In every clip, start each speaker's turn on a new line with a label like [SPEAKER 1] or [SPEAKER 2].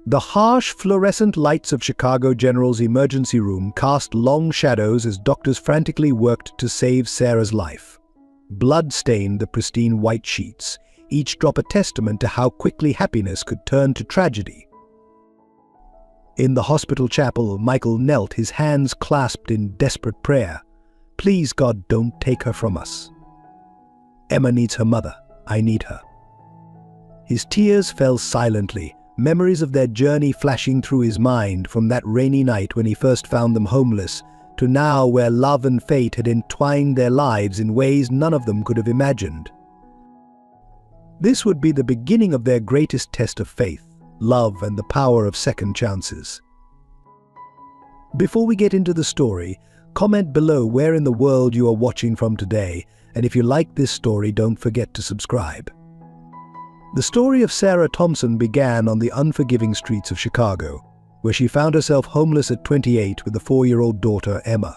[SPEAKER 1] The harsh fluorescent lights of Chicago General's emergency room cast long shadows as doctors frantically worked to save Sarah's life. Blood stained the pristine white sheets, each drop a testament to how quickly happiness could turn to tragedy. In the hospital chapel, Michael knelt, his hands clasped in desperate prayer. "Please, God, don't take her from us. Emma needs her mother. I need her." His tears fell silently, memories of their journey flashing through his mind, from that rainy night when he first found them homeless, to now where love and fate had entwined their lives in ways none of them could have imagined. This would be the beginning of their greatest test of faith, love, and the power of second chances. Before we get into the story, comment below where in the world you are watching from today, and if you like this story, don't forget to subscribe. The story of Sarah Thompson began on the unforgiving streets of Chicago, where she found herself homeless at 28 with a 4-year-old daughter, Emma.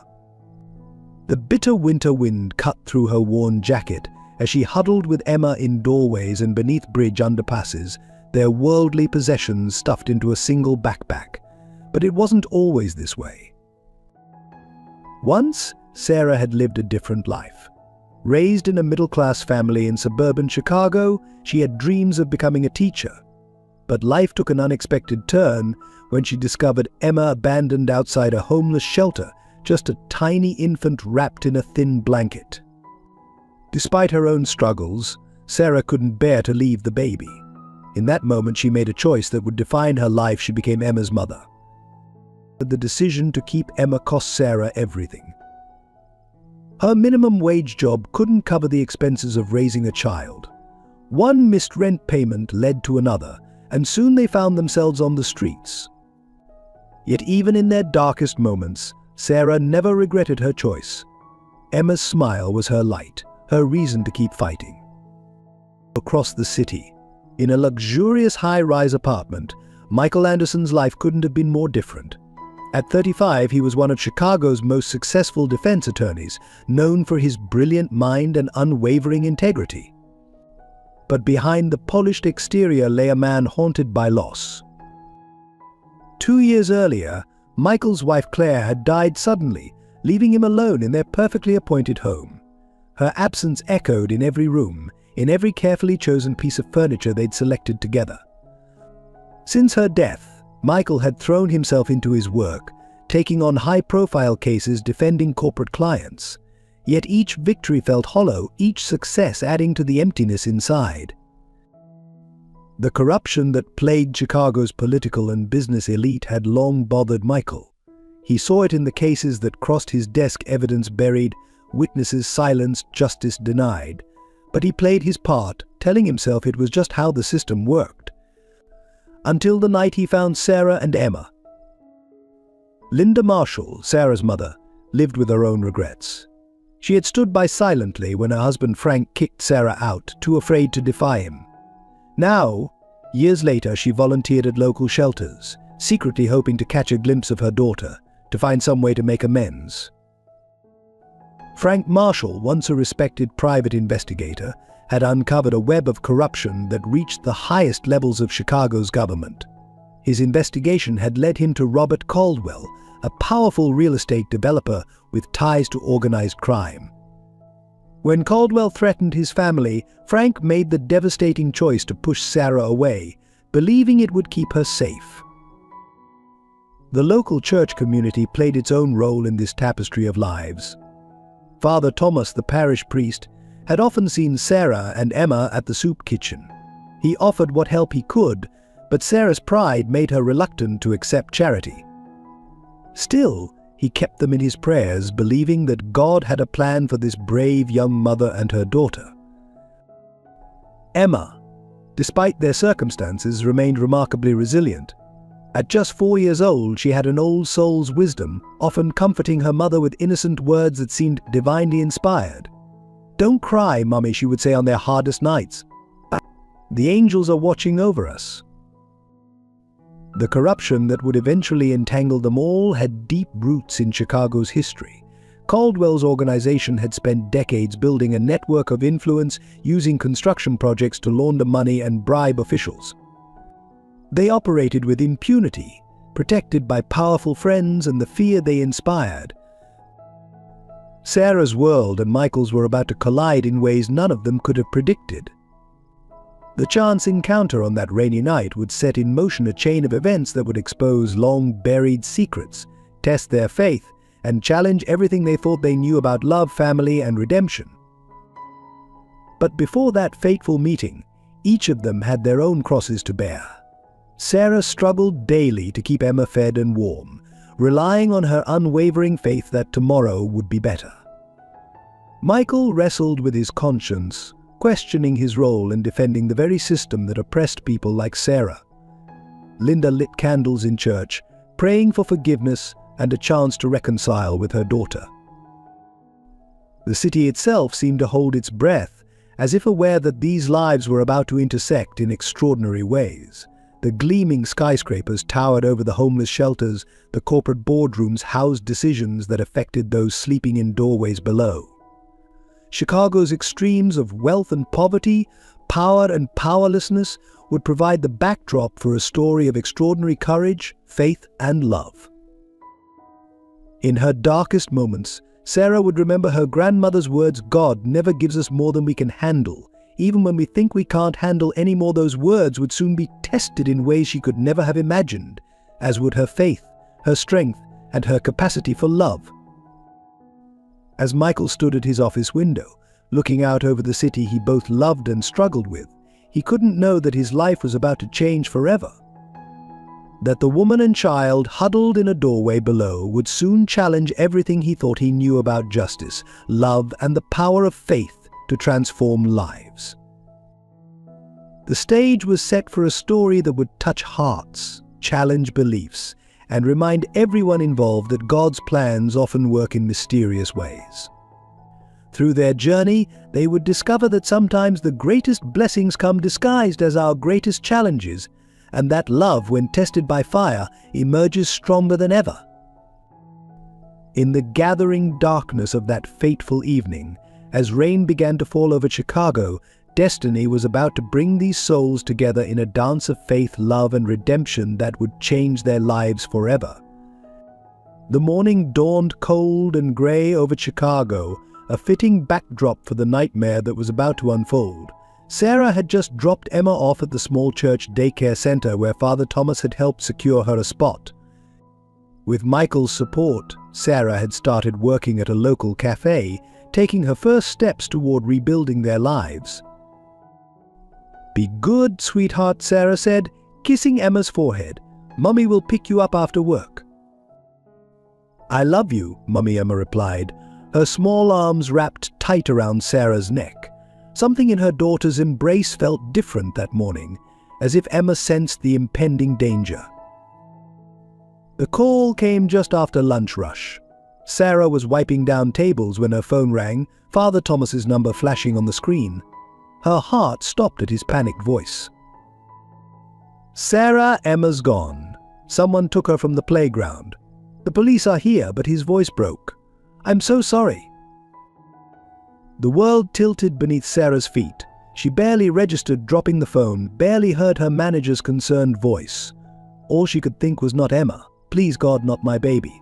[SPEAKER 1] The bitter winter wind cut through her worn jacket as she huddled with Emma in doorways and beneath bridge underpasses, their worldly possessions stuffed into a single backpack. But it wasn't always this way. Once, Sarah had lived a different life. Raised in a middle-class family in suburban Chicago, she had dreams of becoming a teacher. But life took an unexpected turn when she discovered Emma abandoned outside a homeless shelter, just a tiny infant wrapped in a thin blanket. Despite her own struggles, Sarah couldn't bear to leave the baby. In that moment, she made a choice that would define her life. She became Emma's mother. But the decision to keep Emma cost Sarah everything. Her minimum wage job couldn't cover the expenses of raising a child. One missed rent payment led to another, and soon they found themselves on the streets. Yet even in their darkest moments, Sarah never regretted her choice. Emma's smile was her light, her reason to keep fighting. Across the city, in a luxurious high-rise apartment, Michael Anderson's life couldn't have been more different. At 35, he was one of Chicago's most successful defense attorneys, known for his brilliant mind and unwavering integrity. But behind the polished exterior lay a man haunted by loss. 2 years earlier, Michael's wife Claire had died suddenly, leaving him alone in their perfectly appointed home. Her absence echoed in every room, in every carefully chosen piece of furniture they'd selected together. Since her death, Michael had thrown himself into his work, taking on high-profile cases defending corporate clients. Yet each victory felt hollow, each success adding to the emptiness inside. The corruption that plagued Chicago's political and business elite had long bothered Michael. He saw it in the cases that crossed his desk, evidence buried, witnesses silenced, justice denied. But he played his part, telling himself it was just how the system worked. Until the night he found Sarah and Emma. Linda Marshall, Sarah's mother, lived with her own regrets. She had stood by silently when her husband Frank kicked Sarah out, too afraid to defy him. Now, years later, she volunteered at local shelters, secretly hoping to catch a glimpse of her daughter, to find some way to make amends. Frank Marshall, once a respected private investigator, had uncovered a web of corruption that reached the highest levels of Chicago's government. His investigation had led him to Robert Caldwell, a powerful real estate developer with ties to organized crime. When Caldwell threatened his family, Frank made the devastating choice to push Sarah away, believing it would keep her safe. The local church community played its own role in this tapestry of lives. Father Thomas, the parish priest, had often seen Sarah and Emma at the soup kitchen. He offered what help he could, but Sarah's pride made her reluctant to accept charity. Still, he kept them in his prayers, believing that God had a plan for this brave young mother and her daughter. Emma, despite their circumstances, remained remarkably resilient. At just 4 years old, she had an old soul's wisdom, often comforting her mother with innocent words that seemed divinely inspired. "Don't cry, Mummy," she would say on their hardest nights. "The angels are watching over us." The corruption that would eventually entangle them all had deep roots in Chicago's history. Caldwell's organization had spent decades building a network of influence, using construction projects to launder money and bribe officials. They operated with impunity, protected by powerful friends and the fear they inspired. Sarah's world and Michael's were about to collide in ways none of them could have predicted. The chance encounter on that rainy night would set in motion a chain of events that would expose long-buried secrets, test their faith, and challenge everything they thought they knew about love, family, and redemption. But before that fateful meeting, each of them had their own crosses to bear. Sarah struggled daily to keep Emma fed and warm, relying on her unwavering faith that tomorrow would be better. Michael wrestled with his conscience, questioning his role in defending the very system that oppressed people like Sarah. Linda lit candles in church, praying for forgiveness and a chance to reconcile with her daughter. The city itself seemed to hold its breath, as if aware that these lives were about to intersect in extraordinary ways. The gleaming skyscrapers towered over the homeless shelters, the corporate boardrooms housed decisions that affected those sleeping in doorways below. Chicago's extremes of wealth and poverty, power and powerlessness would provide the backdrop for a story of extraordinary courage, faith, and love. In her darkest moments, Sarah would remember her grandmother's words, "God never gives us more than we can handle." Even when we think we can't handle any more, those words would soon be tested in ways she could never have imagined, as would her faith, her strength, and her capacity for love. As Michael stood at his office window, looking out over the city he both loved and struggled with, he couldn't know that his life was about to change forever. That the woman and child huddled in a doorway below would soon challenge everything he thought he knew about justice, love, and the power of faith to transform lives. The stage was set for a story that would touch hearts, challenge beliefs, and remind everyone involved that God's plans often work in mysterious ways. Through their journey, they would discover that sometimes the greatest blessings come disguised as our greatest challenges, and that love, when tested by fire, emerges stronger than ever. In the gathering darkness of that fateful evening, as rain began to fall over Chicago, destiny was about to bring these souls together in a dance of faith, love, and redemption that would change their lives forever. The morning dawned cold and gray over Chicago, a fitting backdrop for the nightmare that was about to unfold. Sarah had just dropped Emma off at the small church daycare center where Father Thomas had helped secure her a spot. With Michael's support, Sarah had started working at a local cafe, taking her first steps toward rebuilding their lives. "Be good, sweetheart," Sarah said, kissing Emma's forehead. "Mummy will pick you up after work." "I love you," Mummy Emma replied, her small arms wrapped tight around Sarah's neck. Something in her daughter's embrace felt different that morning, as if Emma sensed the impending danger. The call came just after lunch rush. Sarah was wiping down tables when her phone rang, Father Thomas's number flashing on the screen. Her heart stopped at his panicked voice. "Sarah, Emma's gone. Someone took her from the playground. The police are here," but his voice broke. "I'm so sorry." The world tilted beneath Sarah's feet. She barely registered dropping the phone, barely heard her manager's concerned voice. All she could think was, "Not Emma. Please God, not my baby."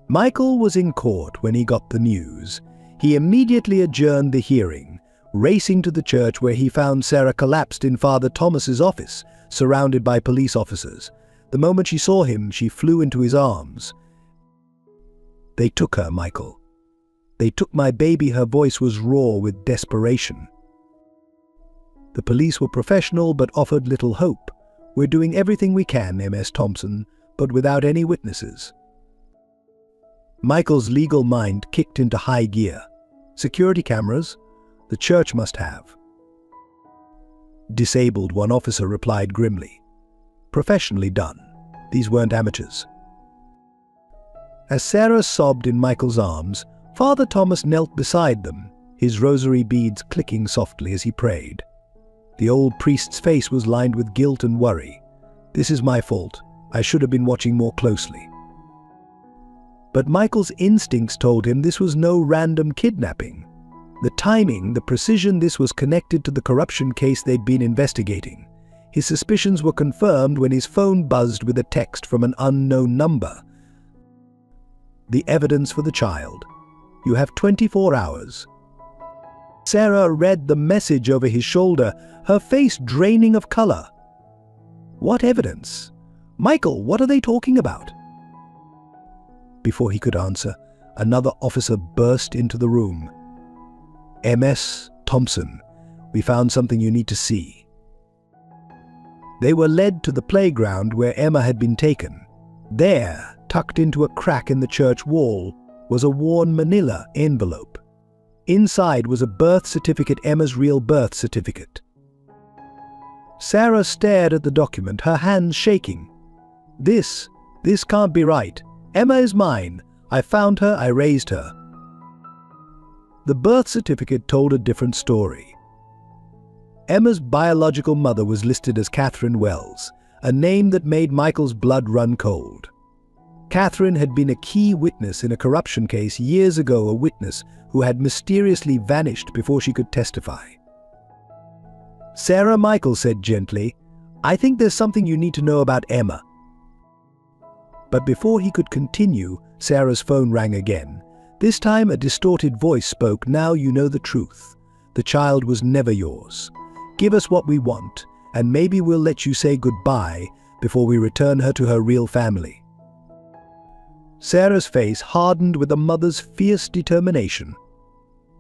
[SPEAKER 1] Michael was in court when he got the news. He immediately adjourned the hearing, racing to the church where he found Sarah collapsed in Father Thomas's office, surrounded by police officers. The moment she saw him, she flew into his arms. "They took her, Michael. They took my baby." Her voice was raw with desperation. "The police were professional but offered little hope. We're doing everything we can, Ms. Thompson, but without any witnesses." Michael's legal mind kicked into high gear. Security cameras? The church must have. "Disabled," one officer replied grimly. "Professionally done. These weren't amateurs." As Sarah sobbed in Michael's arms, Father Thomas knelt beside them, his rosary beads clicking softly as he prayed. The old priest's face was lined with guilt and worry. "This is my fault. I should have been watching more closely." But Michael's instincts told him this was no random kidnapping. The timing, the precision, this was connected to the corruption case they'd been investigating. His suspicions were confirmed when his phone buzzed with a text from an unknown number. The evidence for the child. You have 24 hours. Sarah read the message over his shoulder, her face draining of color. What evidence? Michael, what are they talking about? Before he could answer, another officer burst into the room. MS Thompson, we found something you need to see. They were led to the playground where Emma had been taken. There, tucked into a crack in the church wall, was a worn manila envelope. Inside was a birth certificate, Emma's real birth certificate. Sarah stared at the document, her hands shaking. This can't be right. Emma is mine. I found her, I raised her. The birth certificate told a different story. Emma's biological mother was listed as Catherine Wells, a name that made Michael's blood run cold. Catherine had been a key witness in a corruption case years ago, a witness who had mysteriously vanished before she could testify. Sarah, Michael said gently, I think there's something you need to know about Emma. But before he could continue, Sarah's phone rang again. This time a distorted voice spoke, now you know the truth. The child was never yours. Give us what we want, and maybe we'll let you say goodbye before we return her to her real family. Sarah's face hardened with a mother's fierce determination.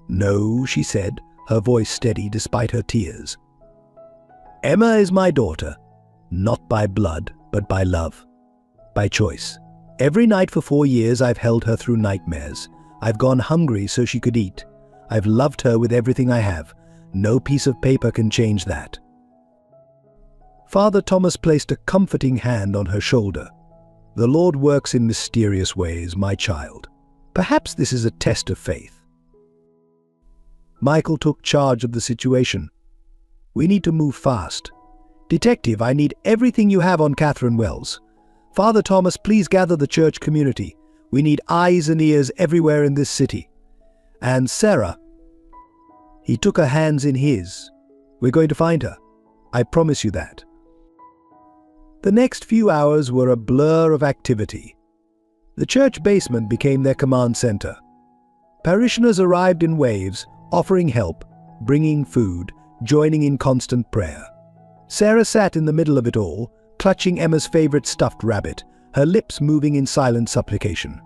[SPEAKER 1] No, she said, her voice steady despite her tears. Emma is my daughter, not by blood, but by love, by choice. Every night for 4 years I've held her through nightmares. I've gone hungry so she could eat. I've loved her with everything I have. No piece of paper can change that. Father Thomas placed a comforting hand on her shoulder. The Lord works in mysterious ways, my child. Perhaps this is a test of faith. Michael took charge of the situation. We need to move fast. Detective, I need everything you have on Catherine Wells. Father Thomas, please gather the church community. We need eyes and ears everywhere in this city. And Sarah. He took her hands in his. We're going to find her. I promise you that. The next few hours were a blur of activity. The church basement became their command center. Parishioners arrived in waves, offering help, bringing food, joining in constant prayer. Sarah sat in the middle of it all, clutching Emma's favorite stuffed rabbit, her lips moving in silent supplication.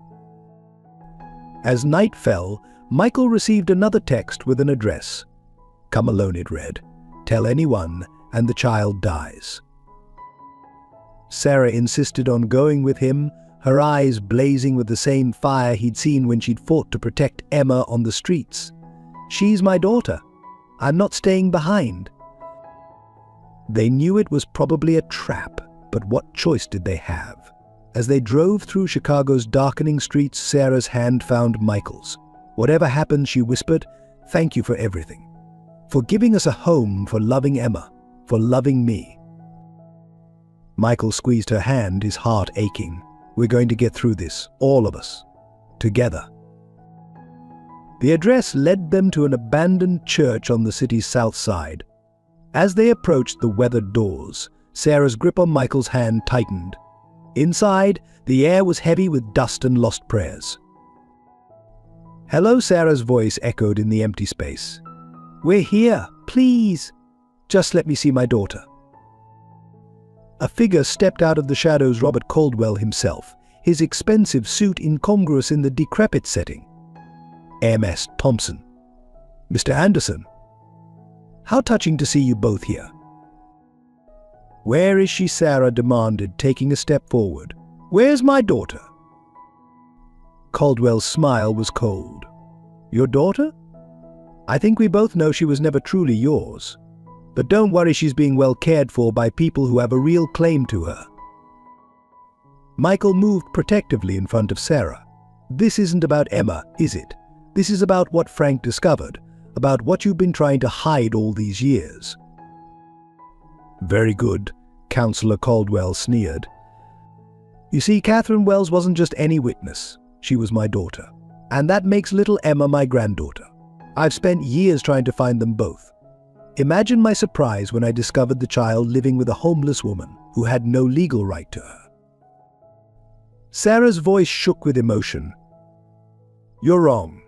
[SPEAKER 1] As night fell, Michael received another text with an address. Come alone, it read. Tell anyone, and the child dies. Sarah insisted on going with him, her eyes blazing with the same fire he'd seen when she'd fought to protect Emma on the streets. She's my daughter. I'm not staying behind. They knew it was probably a trap, but what choice did they have? As they drove through Chicago's darkening streets, Sarah's hand found Michael's. Whatever happened, she whispered, thank you for everything. For giving us a home, for loving Emma, for loving me. Michael squeezed her hand, his heart aching. We're going to get through this, all of us, together. The address led them to an abandoned church on the city's south side. As they approached the weathered doors, Sarah's grip on Michael's hand tightened. Inside, the air was heavy with dust and lost prayers. Hello, Sarah's voice echoed in the empty space. We're here, please. Just let me see my daughter. A figure stepped out of the shadows, Robert Caldwell himself, his expensive suit incongruous in the decrepit setting. MS Thompson. Mr. Anderson. How touching to see you both here. Where is she? Sarah demanded, taking a step forward. Where's my daughter? Caldwell's smile was cold. Your daughter? I think we both know she was never truly yours. But don't worry, she's being well cared for by people who have a real claim to her. Michael moved protectively in front of Sarah. This isn't about Emma, is it? This is about what Frank discovered, about what you've been trying to hide all these years. Very good, Counselor Caldwell sneered. You see, Catherine Wells wasn't just any witness. She was my daughter. And that makes little Emma my granddaughter. I've spent years trying to find them both. Imagine my surprise when I discovered the child living with a homeless woman who had no legal right to her. Sarah's voice shook with emotion. You're wrong.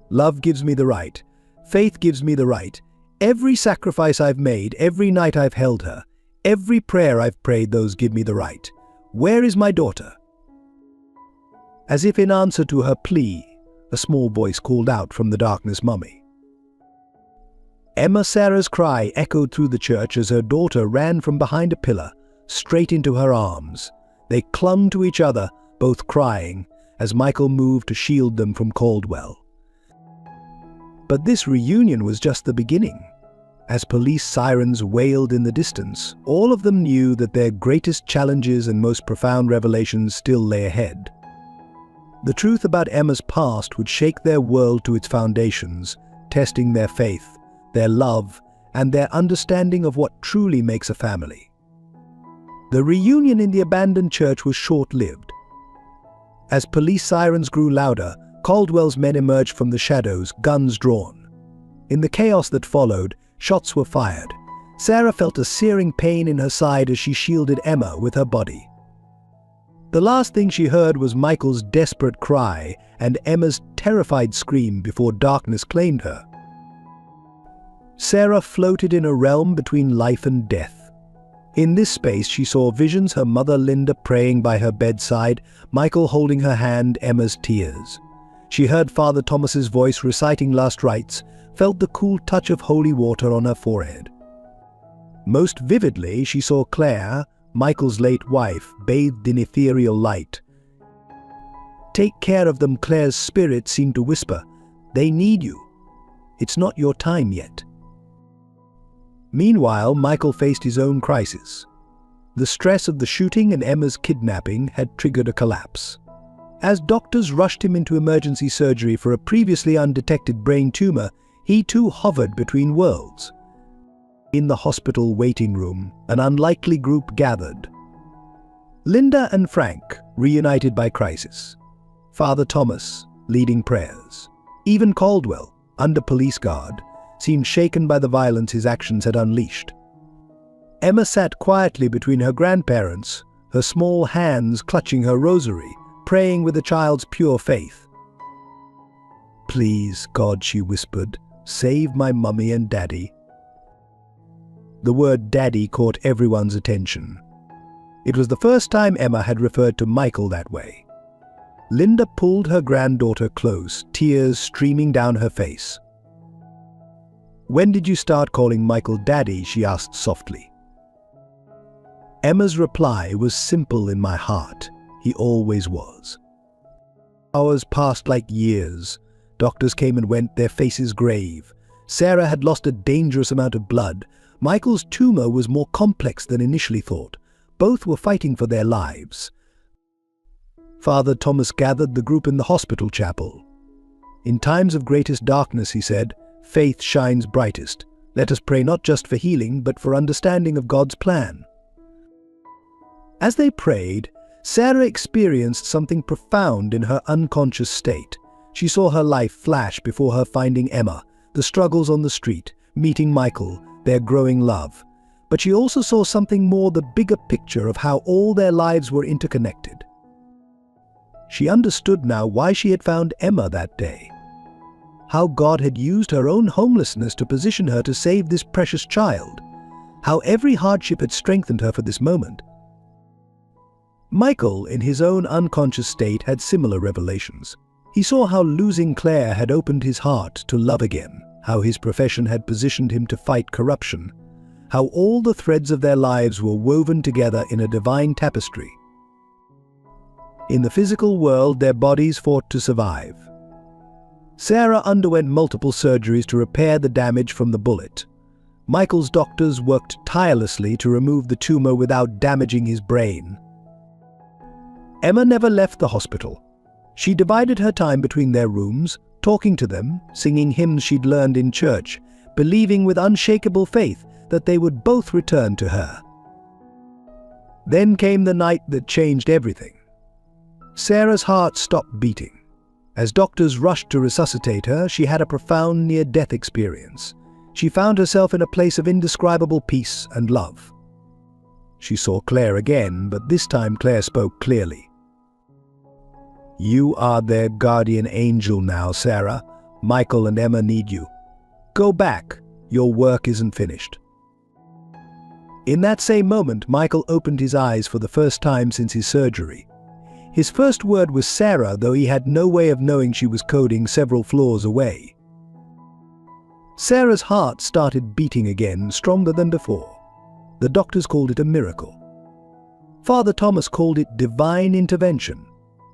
[SPEAKER 1] Love gives me the right. Faith gives me the right. Every sacrifice I've made, every night I've held her, every prayer I've prayed, those give me the right. Where is my daughter? As if in answer to her plea, a small voice called out from the darkness, Mummy. Emma. Sarah's cry echoed through the church as her daughter ran from behind a pillar, straight into her arms. They clung to each other, both crying, as Michael moved to shield them from Caldwell. But this reunion was just the beginning. As police sirens wailed in the distance, all of them knew that their greatest challenges and most profound revelations still lay ahead. The truth about Emma's past would shake their world to its foundations, testing their faith, their love, and their understanding of what truly makes a family. The reunion in the abandoned church was short-lived. As police sirens grew louder, Caldwell's men emerged from the shadows, guns drawn. In the chaos that followed, shots were fired. Sarah felt a searing pain in her side as she shielded Emma with her body. The last thing she heard was Michael's desperate cry and Emma's terrified scream before darkness claimed her. Sarah floated in a realm between life and death. In this space she saw visions: her mother Linda praying by her bedside, Michael holding her hand, Emma's tears. She heard Father Thomas's voice reciting last rites, felt the cool touch of holy water on her forehead. Most vividly she saw Claire, Michael's late wife, bathed in ethereal light. Take care of them, Claire's spirit seemed to whisper. They need you. It's not your time yet. Meanwhile, Michael faced his own crisis. The stress of the shooting and Emma's kidnapping had triggered a collapse. As doctors rushed him into emergency surgery for a previously undetected brain tumor, he too hovered between worlds. In the hospital waiting room, an unlikely group gathered. Linda and Frank, reunited by crisis. Father Thomas, leading prayers. Even Caldwell, under police guard, seemed shaken by the violence his actions had unleashed. Emma sat quietly between her grandparents, her small hands clutching her rosary, praying with a child's pure faith. Please, God, she whispered, save my mummy and daddy. The word daddy caught everyone's attention. It was the first time Emma had referred to Michael that way. Linda pulled her granddaughter close, tears streaming down her face. When did you start calling Michael daddy? She asked softly. Emma's reply was simple: in my heart. He always was. Hours passed like years. Doctors came and went, their faces grave. Sarah had lost a dangerous amount of blood. Michael's tumor was more complex than initially thought. Both were fighting for their lives. Father Thomas gathered the group in the hospital chapel. In times of greatest darkness, he said, faith shines brightest. Let us pray not just for healing, but for understanding of God's plan. As they prayed, Sarah experienced something profound in her unconscious state. She saw her life flash before her: finding Emma, the struggles on the street, meeting Michael, their growing love. But she also saw something more: the bigger picture of how all their lives were interconnected. She understood now why she had found Emma that day. How God had used her own homelessness to position her to save this precious child. How every hardship had strengthened her for this moment. Michael, in his own unconscious state, had similar revelations. He saw how losing Claire had opened his heart to love again, how his profession had positioned him to fight corruption, how all the threads of their lives were woven together in a divine tapestry. In the physical world, their bodies fought to survive. Sarah underwent multiple surgeries to repair the damage from the bullet. Michael's doctors worked tirelessly to remove the tumor without damaging his brain. Emma never left the hospital. She divided her time between their rooms, talking to them, singing hymns she'd learned in church, believing with unshakable faith that they would both return to her. Then came the night that changed everything. Sarah's heart stopped beating. As doctors rushed to resuscitate her, she had a profound near-death experience. she found herself in a place of indescribable peace and love. She saw Claire again, but this time Claire spoke clearly. "You are their guardian angel now, Sarah. Michael and Emma need you. Go back. Your work isn't finished." In that same moment, Michael opened his eyes for the first time since his surgery. His first word was Sarah, though he had no way of knowing she was coding several floors away. Sarah's heart started beating again, stronger than before. The doctors called it a miracle. Father Thomas called it divine intervention.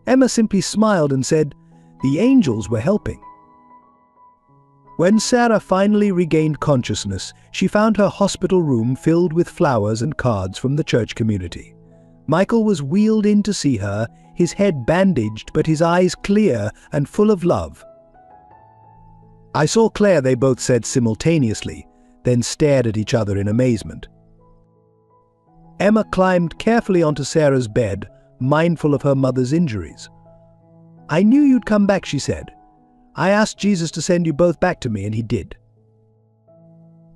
[SPEAKER 1] Emma simply smiled and said, "The angels were helping." When Sarah finally regained consciousness, she found her hospital room filled with flowers and cards from the church community. Michael was wheeled in to see her, his head bandaged but his eyes clear and full of love. "I saw Claire," they both said simultaneously, then stared at each other in amazement. Emma climbed carefully onto Sarah's bed, mindful of her mother's injuries. "I knew you'd come back," she said. "I asked Jesus to send you both back to me, and he did."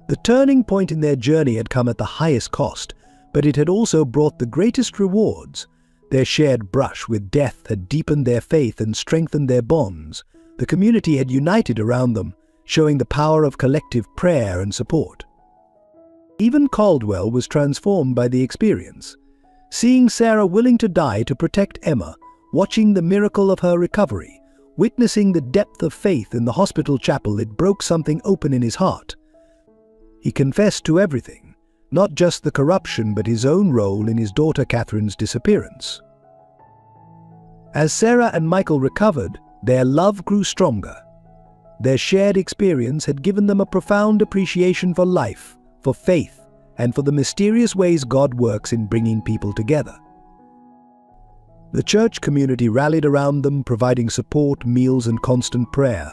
[SPEAKER 1] The turning point in their journey had come at the highest cost, but it had also brought the greatest rewards. Their shared brush with death had deepened their faith and strengthened their bonds. The community had united around them, showing the power of collective prayer and support. Even Caldwell was transformed by the experience. Seeing Sarah willing to die to protect Emma, watching the miracle of her recovery, witnessing the depth of faith in the hospital chapel, it broke something open in his heart. He confessed to everything, not just the corruption but his own role in his daughter Catherine's disappearance. As Sarah and Michael recovered, their love grew stronger. Their shared experience had given them a profound appreciation for life, for faith, and for the mysterious ways God works in bringing people together. The church community rallied around them, providing support, meals, and constant prayer.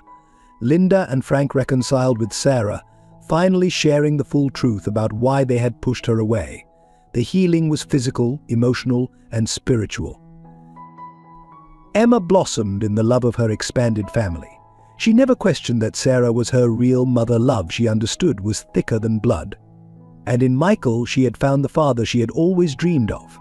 [SPEAKER 1] Linda and Frank reconciled with Sarah, finally sharing the full truth about why they had pushed her away. The healing was physical, emotional, and spiritual. Emma blossomed in the love of her expanded family. She never questioned that Sarah was her real mother. Love she understood was thicker than blood. And in Michael, she had found the father she had always dreamed of.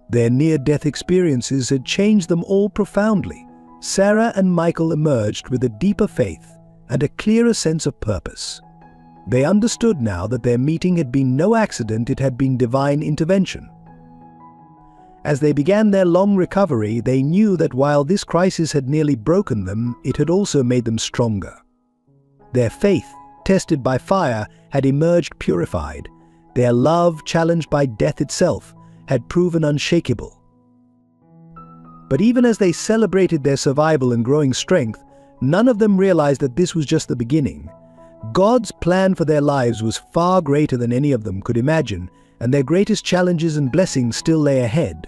[SPEAKER 1] Their near-death experiences had changed them all profoundly. Sarah and Michael emerged with a deeper faith and a clearer sense of purpose. They understood now that their meeting had been no accident, it had been divine intervention. As they began their long recovery, they knew that while this crisis had nearly broken them, it had also made them stronger. Their faith, tested by fire, had emerged purified. Their love, challenged by death itself, had proven unshakable. But even as they celebrated their survival and growing strength, none of them realized that this was just the beginning. God's plan for their lives was far greater than any of them could imagine, and their greatest challenges and blessings still lay ahead.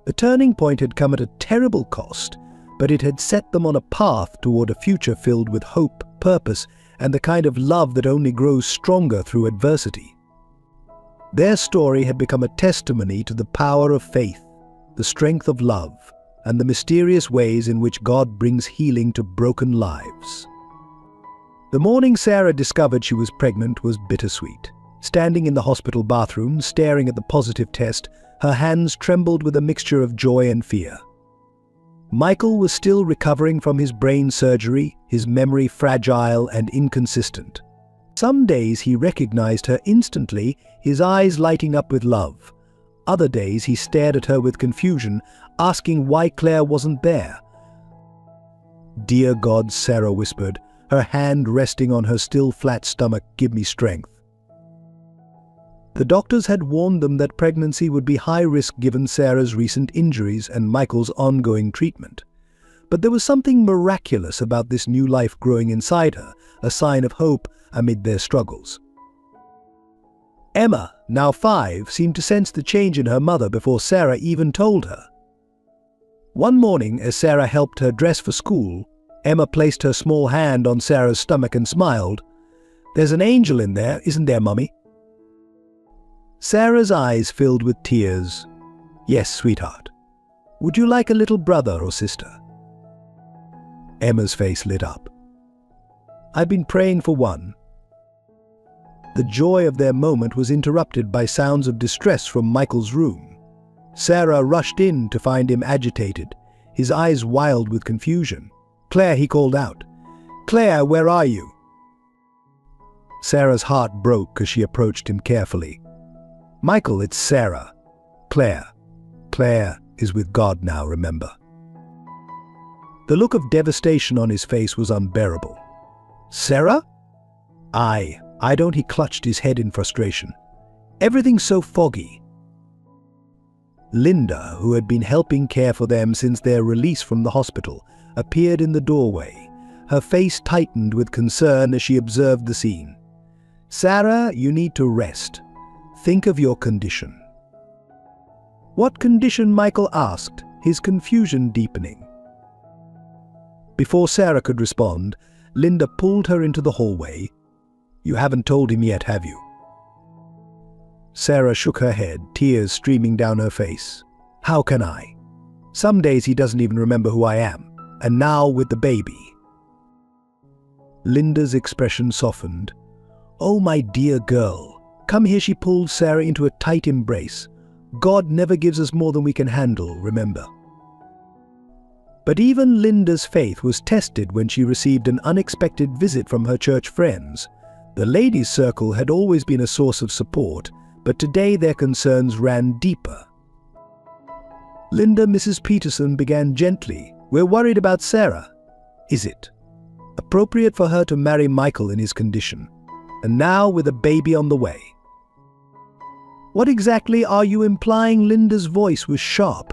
[SPEAKER 1] The turning point had come at a terrible cost, but it had set them on a path toward a future filled with hope, purpose, and the kind of love that only grows stronger through adversity. Their story had become a testimony to the power of faith, the strength of love, and the mysterious ways in which God brings healing to broken lives. The morning Sarah discovered she was pregnant was bittersweet. Standing in the hospital bathroom, staring at the positive test, her hands trembled with a mixture of joy and fear. Michael was still recovering from his brain surgery, his memory fragile and inconsistent. Some days he recognized her instantly, his eyes lighting up with love. Other days he stared at her with confusion, asking why Claire wasn't there. "Dear God," Sarah whispered, her hand resting on her still flat stomach, "give me strength." The doctors had warned them that pregnancy would be high risk given Sarah's recent injuries and Michael's ongoing treatment. But there was something miraculous about this new life growing inside her, a sign of hope amid their struggles. Emma, now 5, seemed to sense the change in her mother before Sarah even told her. One morning, as Sarah helped her dress for school, Emma placed her small hand on Sarah's stomach and smiled. "There's an angel in there, isn't there, Mummy?" Sarah's eyes filled with tears. "Yes, sweetheart. Would you like a little brother or sister?" Emma's face lit up. I've been praying for one." The joy of their moment was interrupted by sounds of distress from Michael's room. Sarah rushed in to find him agitated, his eyes wild with confusion. "Claire," he called out. "Claire, where are you?" Sarah's heart broke as she approached him carefully. "Michael, it's Sarah. Claire. Claire is with God now, remember." The look of devastation on his face was unbearable. "Sarah?" I don't," he clutched his head in frustration. "Everything's so foggy." Linda, who had been helping care for them since their release from the hospital, appeared in the doorway. Her face tightened with concern as she observed the scene. "Sarah, you need to rest. Think of your condition." "What condition?" Michael asked, his confusion deepening. Before Sarah could respond, Linda pulled her into the hallway. "You haven't told him yet, have you?" Sarah shook her head, tears streaming down her face. "How can I? Some days he doesn't even remember who I am, and now with the baby." Linda's expression softened. "Oh, my dear girl, come here." She pulled Sarah into a tight embrace. "God never gives us more than we can handle, remember." But even Linda's faith was tested when she received an unexpected visit from her church friends. The ladies' circle had always been a source of support, but today their concerns ran deeper. "Linda," Mrs. Peterson began gently, "we're worried about Sarah. Is it appropriate for her to marry Michael in his condition, and now with a baby on the way?" "What exactly are you implying?" Linda's voice was sharp.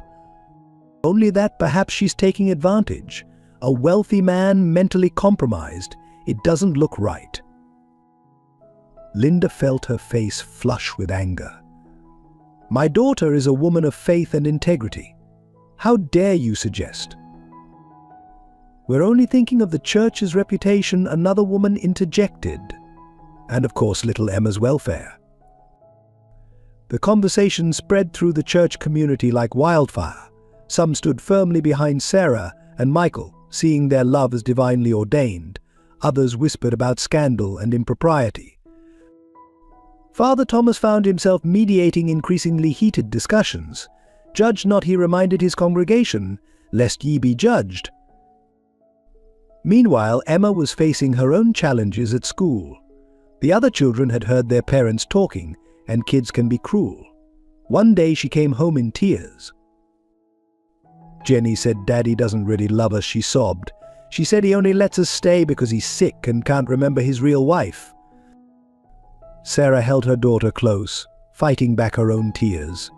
[SPEAKER 1] "Only that perhaps she's taking advantage. A wealthy man, mentally compromised. It doesn't look right." Linda felt her face flush with anger. "My daughter is a woman of faith and integrity. How dare you suggest?" "We're only thinking of the church's reputation," another woman interjected. "And of course little Emma's welfare." The conversation spread through the church community like wildfire. Some stood firmly behind Sarah and Michael, seeing their love as divinely ordained. Others whispered about scandal and impropriety. Father Thomas found himself mediating increasingly heated discussions. "Judge not," he reminded his congregation, "lest ye be judged." Meanwhile, Emma was facing her own challenges at school. The other children had heard their parents talking, and kids can be cruel. One day she came home in tears. "Jenny said Daddy doesn't really love us," she sobbed. "She said he only lets us stay because he's sick and can't remember his real wife." Sarah held her daughter close, fighting back her own tears.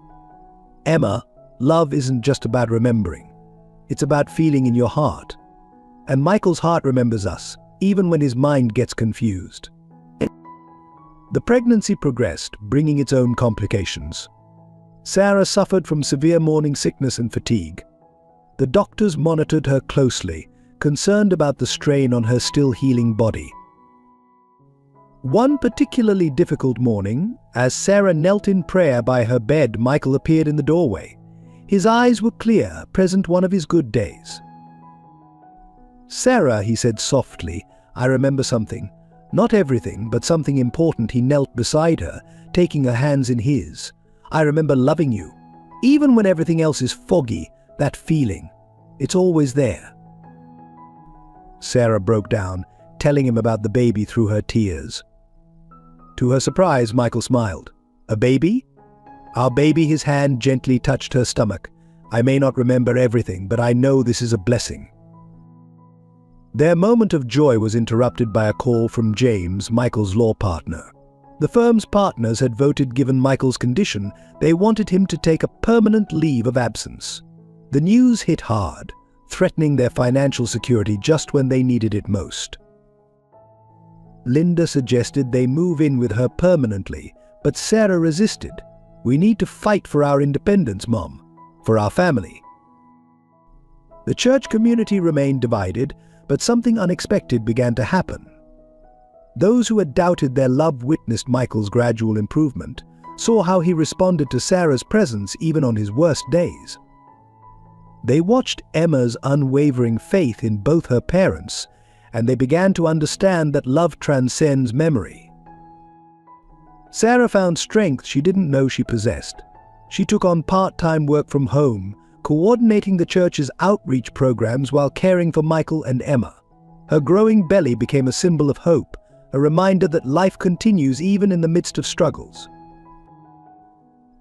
[SPEAKER 1] "Emma, love isn't just about remembering. It's about feeling in your heart. And Michael's heart remembers us, even when his mind gets confused." The pregnancy progressed, bringing its own complications. Sarah suffered from severe morning sickness and fatigue. The doctors monitored her closely, concerned about the strain on her still healing body. One particularly difficult morning, as Sarah knelt in prayer by her bed, Michael appeared in the doorway. His eyes were clear, present one of his good days. "Sarah," he said softly, "I remember something. Not everything, but something important." He knelt beside her, taking her hands in his. "I remember loving you. Even when everything else is foggy, that feeling, it's always there." Sarah broke down, telling him about the baby through her tears. To her surprise, Michael smiled. "A baby?" "Our baby." His hand gently touched her stomach. "I may not remember everything, but I know this is a blessing." Their moment of joy was interrupted by a call from James, Michael's law partner. The firm's partners had voted, given Michael's condition, they wanted him to take a permanent leave of absence. The news hit hard, threatening their financial security just when they needed it most. Linda suggested they move in with her permanently, but Sarah resisted. "We need to fight for our independence, Mom, for our family." The church community remained divided, but something unexpected began to happen. Those who had doubted their love witnessed Michael's gradual improvement, saw how he responded to Sarah's presence even on his worst days. They watched Emma's unwavering faith in both her parents and they began to understand that love transcends memory. Sarah found strength she didn't know she possessed. She took on part-time work from home, coordinating the church's outreach programs while caring for Michael and Emma. Her growing belly became a symbol of hope, a reminder that life continues even in the midst of struggles.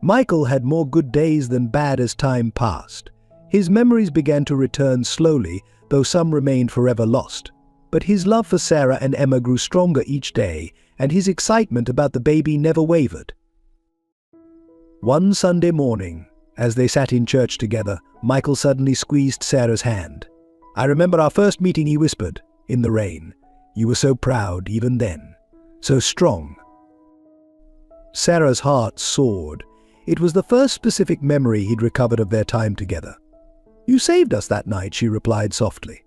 [SPEAKER 1] Michael had more good days than bad as time passed. His memories began to return slowly, though some remained forever lost. But his love for Sarah and Emma grew stronger each day, and his excitement about the baby never wavered. One Sunday morning, as they sat in church together, Michael suddenly squeezed Sarah's hand. "I remember our first meeting," he whispered, "in the rain. You were so proud even then, so strong." Sarah's heart soared. It was the first specific memory he'd recovered of their time together. "You saved us that night," she replied softly.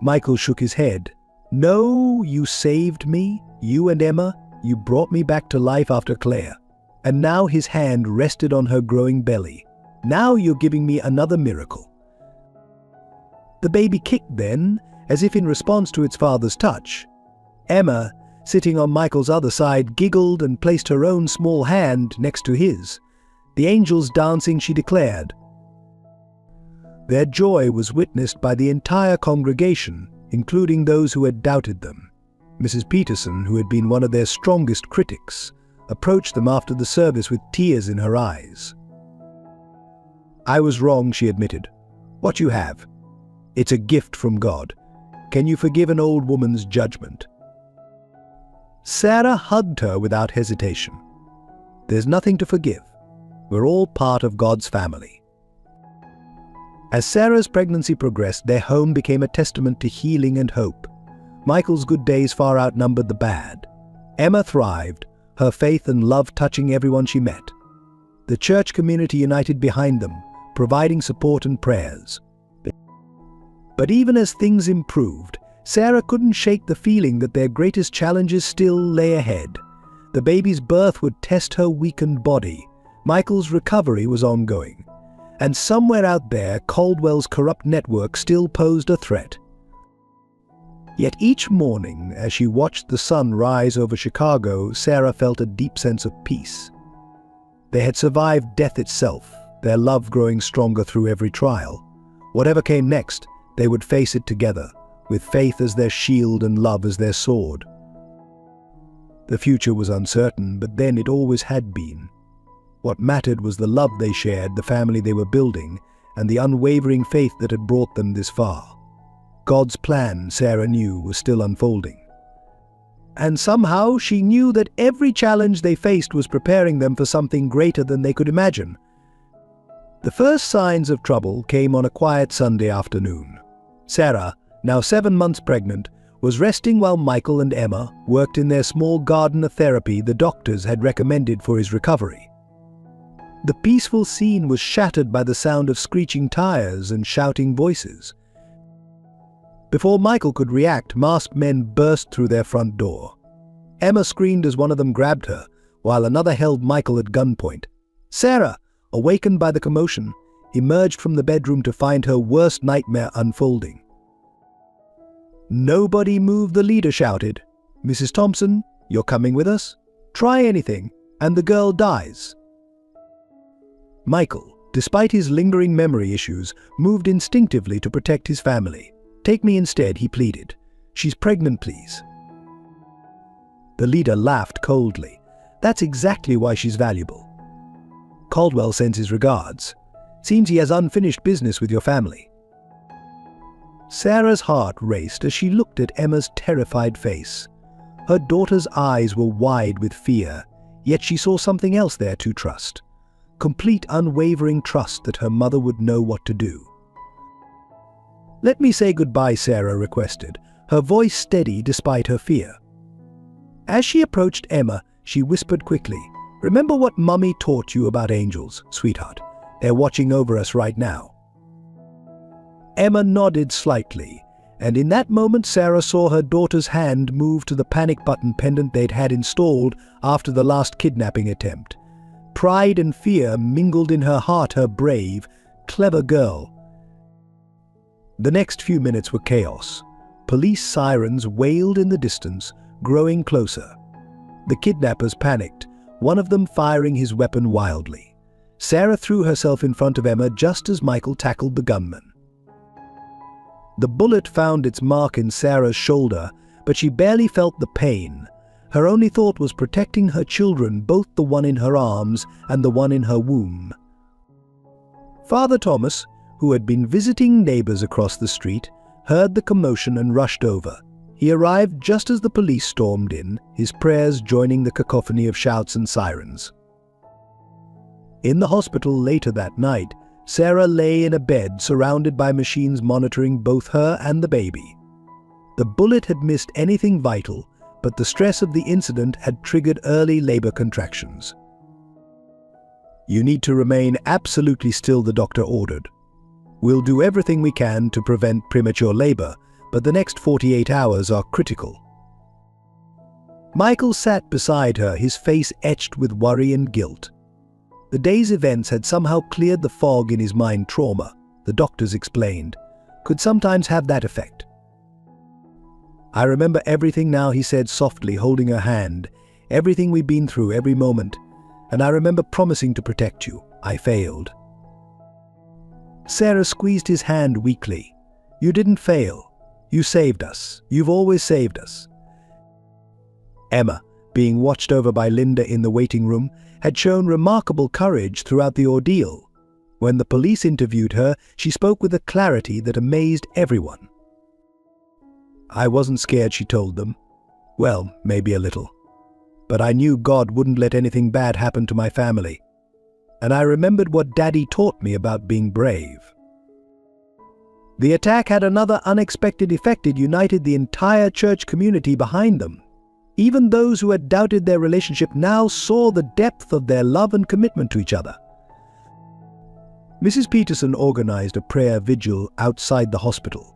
[SPEAKER 1] Michael shook his head. "No, you saved me, you and Emma. You brought me back to life after Claire." And now his hand rested on her growing belly. "Now you're giving me another miracle." The baby kicked then, as if in response to its father's touch. Emma, sitting on Michael's other side, giggled and placed her own small hand next to his. "The angels dancing," she declared. Their joy was witnessed by the entire congregation, including those who had doubted them. Mrs. Peterson, who had been one of their strongest critics, approached them after the service with tears in her eyes. "I was wrong," she admitted. "What you have, it's a gift from God. Can you forgive an old woman's judgment?" Sarah hugged her without hesitation. "There's nothing to forgive. We're all part of God's family." As Sarah's pregnancy progressed, their home became a testament to healing and hope. Michael's good days far outnumbered the bad. Emma thrived, her faith and love touching everyone she met. The church community united behind them, providing support and prayers. But even as things improved, Sarah couldn't shake the feeling that their greatest challenges still lay ahead. The baby's birth would test her weakened body. Michael's recovery was ongoing. And somewhere out there, Caldwell's corrupt network still posed a threat. Yet each morning, as she watched the sun rise over Chicago, Sarah felt a deep sense of peace. They had survived death itself, their love growing stronger through every trial. Whatever came next, they would face it together, with faith as their shield and love as their sword. The future was uncertain, but then it always had been. What mattered was the love they shared, the family they were building, and the unwavering faith that had brought them this far. God's plan, Sarah knew, was still unfolding. And somehow she knew that every challenge they faced was preparing them for something greater than they could imagine. The first signs of trouble came on a quiet Sunday afternoon. Sarah, now 7 months pregnant, was resting while Michael and Emma worked in their small garden of therapy the doctors had recommended for his recovery. The peaceful scene was shattered by the sound of screeching tires and shouting voices. Before Michael could react, masked men burst through their front door. Emma screamed as one of them grabbed her, while another held Michael at gunpoint. Sarah, awakened by the commotion, emerged from the bedroom to find her worst nightmare unfolding. "Nobody move," the leader shouted. "Mrs. Thompson, you're coming with us? Try anything, and the girl dies." Michael, despite his lingering memory issues, moved instinctively to protect his family. "Take me instead," he pleaded. "She's pregnant, please." The leader laughed coldly. "That's exactly why she's valuable. Caldwell sends his regards. Seems he has unfinished business with your family." Sarah's heart raced as she looked at Emma's terrified face. Her daughter's eyes were wide with fear, yet she saw something else there to trust. Complete unwavering trust that her mother would know what to do. "Let me say goodbye," Sarah requested, her voice steady despite her fear. As she approached Emma, she whispered quickly, "Remember what Mummy taught you about angels, sweetheart. They're watching over us right now." Emma nodded slightly, and in that moment Sarah saw her daughter's hand move to the panic button pendant they'd had installed after the last kidnapping attempt. Pride and fear mingled in her heart, her brave, clever girl. The next few minutes were chaos. Police sirens wailed in the distance, growing closer. The kidnappers panicked, one of them firing his weapon wildly. Sarah threw herself in front of Emma just as Michael tackled the gunman. The bullet found its mark in Sarah's shoulder, but she barely felt the pain. Her only thought was protecting her children, both the one in her arms and the one in her womb. Father Thomas, who had been visiting neighbors across the street, heard the commotion and rushed over. He arrived just as the police stormed in, his prayers joining the cacophony of shouts and sirens. In the hospital later that night, Sarah lay in a bed surrounded by machines monitoring both her and the baby. The bullet had missed anything vital, but the stress of the incident had triggered early labor contractions. "You need to remain absolutely still," the doctor ordered. "We'll do everything we can to prevent premature labor, but the next 48 hours are critical." Michael sat beside her, his face etched with worry and guilt. The day's events had somehow cleared the fog in his mind. Trauma, the doctors explained, could sometimes have that effect. "I remember everything now," he said softly, holding her hand. "Everything we've been through, every moment. And I remember promising to protect you. I failed." Sarah squeezed his hand weakly. "You didn't fail. You saved us. You've always saved us." Emma, being watched over by Linda in the waiting room, had shown remarkable courage throughout the ordeal. When the police interviewed her, she spoke with a clarity that amazed everyone. "I wasn't scared," she told them. "Well, maybe a little. But I knew God wouldn't let anything bad happen to my family. And I remembered what Daddy taught me about being brave." The attack had another unexpected effect. It united the entire church community behind them. Even those who had doubted their relationship now saw the depth of their love and commitment to each other. Mrs. Peterson organized a prayer vigil outside the hospital.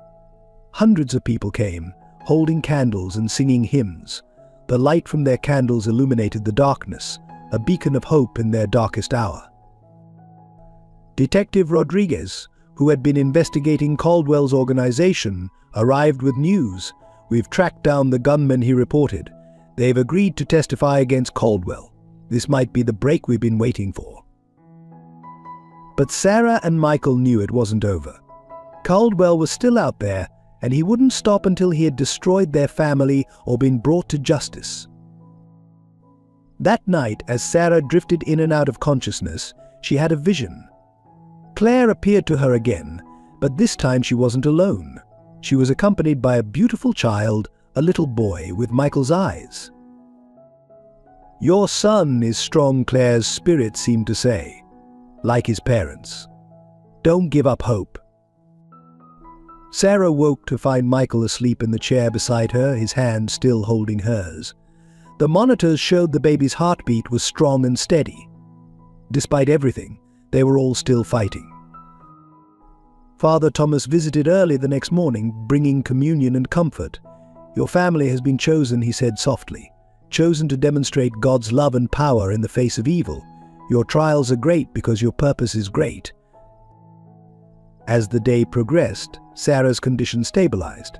[SPEAKER 1] Hundreds of people came, holding candles and singing hymns. The light from their candles illuminated the darkness, a beacon of hope in their darkest hour. Detective Rodriguez, who had been investigating Caldwell's organization, arrived with news. "We've tracked down the gunmen," he reported. "They've agreed to testify against Caldwell. This might be the break we've been waiting for." But Sarah and Michael knew it wasn't over. Caldwell was still out there, and he wouldn't stop until he had destroyed their family or been brought to justice. That night, as Sarah drifted in and out of consciousness, she had a vision. Claire appeared to her again, but this time she wasn't alone. She was accompanied by a beautiful child, a little boy with Michael's eyes. "Your son is strong," Claire's spirit seemed to say, like his parents. "Don't give up hope." Sarah woke to find Michael asleep in the chair beside her, his hand still holding hers. The monitors showed the baby's heartbeat was strong and steady. Despite everything, they were all still fighting. Father Thomas visited early the next morning, bringing communion and comfort. "Your family has been chosen," he said softly, "chosen to demonstrate God's love and power in the face of evil. Your trials are great because your purpose is great." As the day progressed, Sarah's condition stabilized.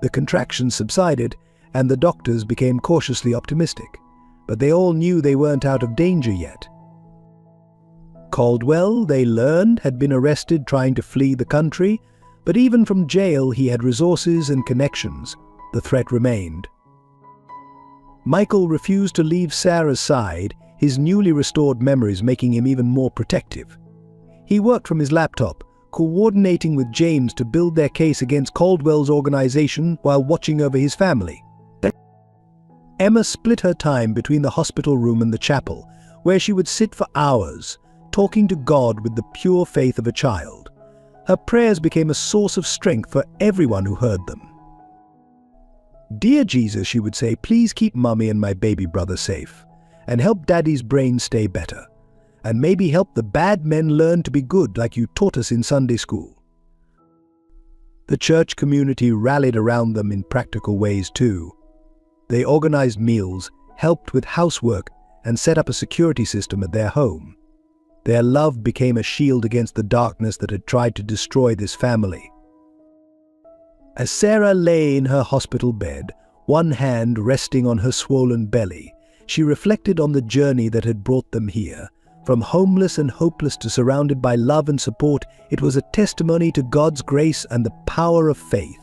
[SPEAKER 1] The contractions subsided, and the doctors became cautiously optimistic. But they all knew they weren't out of danger yet. Caldwell, they learned, had been arrested trying to flee the country, but even from jail he had resources and connections. The threat remained. Michael refused to leave Sarah's side, his newly restored memories making him even more protective. He worked from his laptop, coordinating with James to build their case against Caldwell's organization while watching over his family. Emma split her time between the hospital room and the chapel, where she would sit for hours, talking to God with the pure faith of a child. Her prayers became a source of strength for everyone who heard them. "Dear Jesus," she would say, "please keep Mummy and my baby brother safe, and help Daddy's brain stay better. And maybe help the bad men learn to be good like you taught us in Sunday school." The church community rallied around them in practical ways too. They organized meals, helped with housework, and set up a security system at their home. Their love became a shield against the darkness that had tried to destroy this family. As Sarah lay in her hospital bed, one hand resting on her swollen belly, she reflected on the journey that had brought them here. From homeless and hopeless to surrounded by love and support, it was a testimony to God's grace and the power of faith.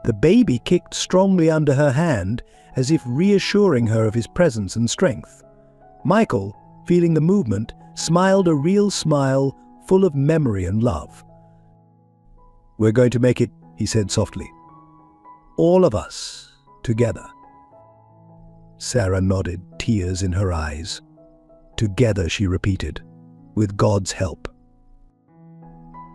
[SPEAKER 1] The baby kicked strongly under her hand, as if reassuring her of his presence and strength. Michael, feeling the movement, smiled a real smile full of memory and love. "We're going to make it," he said softly. "All of us, together." Sarah nodded, tears in her eyes. "Together," she repeated, "with God's help."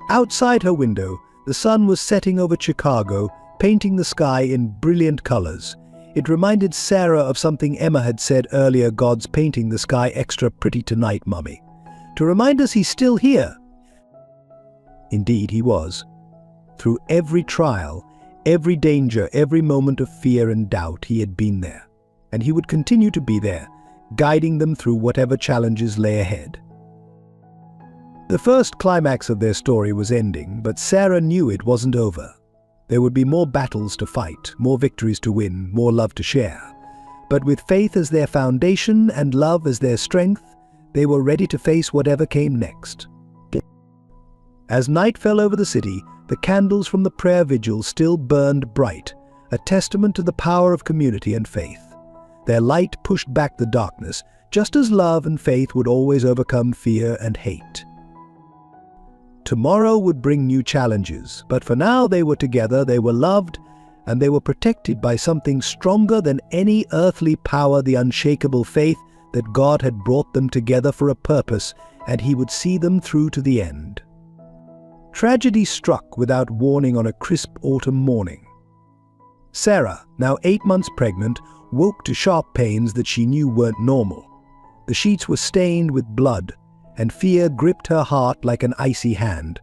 [SPEAKER 1] Outside her window, the sun was setting over Chicago, painting the sky in brilliant colors. It reminded Sarah of something Emma had said earlier: "God's painting the sky extra pretty tonight, Mummy. To remind us he's still here." Indeed, he was. Through every trial, every danger, every moment of fear and doubt, he had been there. And he would continue to be there, guiding them through whatever challenges lay ahead. The first climax of their story was ending, but Sarah knew it wasn't over. There would be more battles to fight, more victories to win, more love to share. But with faith as their foundation and love as their strength, they were ready to face whatever came next. As night fell over the city, the candles from the prayer vigil still burned bright, a testament to the power of community and faith. Their light pushed back the darkness, just as love and faith would always overcome fear and hate. Tomorrow would bring new challenges, but for now they were together, they were loved, and they were protected by something stronger than any earthly power, the unshakable faith that God had brought them together for a purpose, and he would see them through to the end. Tragedy struck without warning on a crisp autumn morning. Sarah, now 8 months pregnant, woke to sharp pains that she knew weren't normal. The sheets were stained with blood, and fear gripped her heart like an icy hand.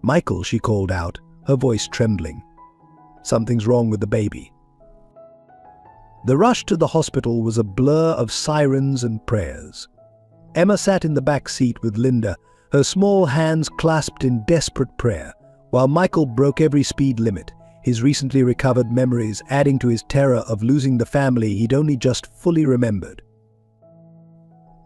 [SPEAKER 1] "Michael," she called out, her voice trembling. "Something's wrong with the baby." The rush to the hospital was a blur of sirens and prayers. Emma sat in the back seat with Linda, her small hands clasped in desperate prayer, while Michael broke every speed limit, his recently recovered memories adding to his terror of losing the family he'd only just fully remembered.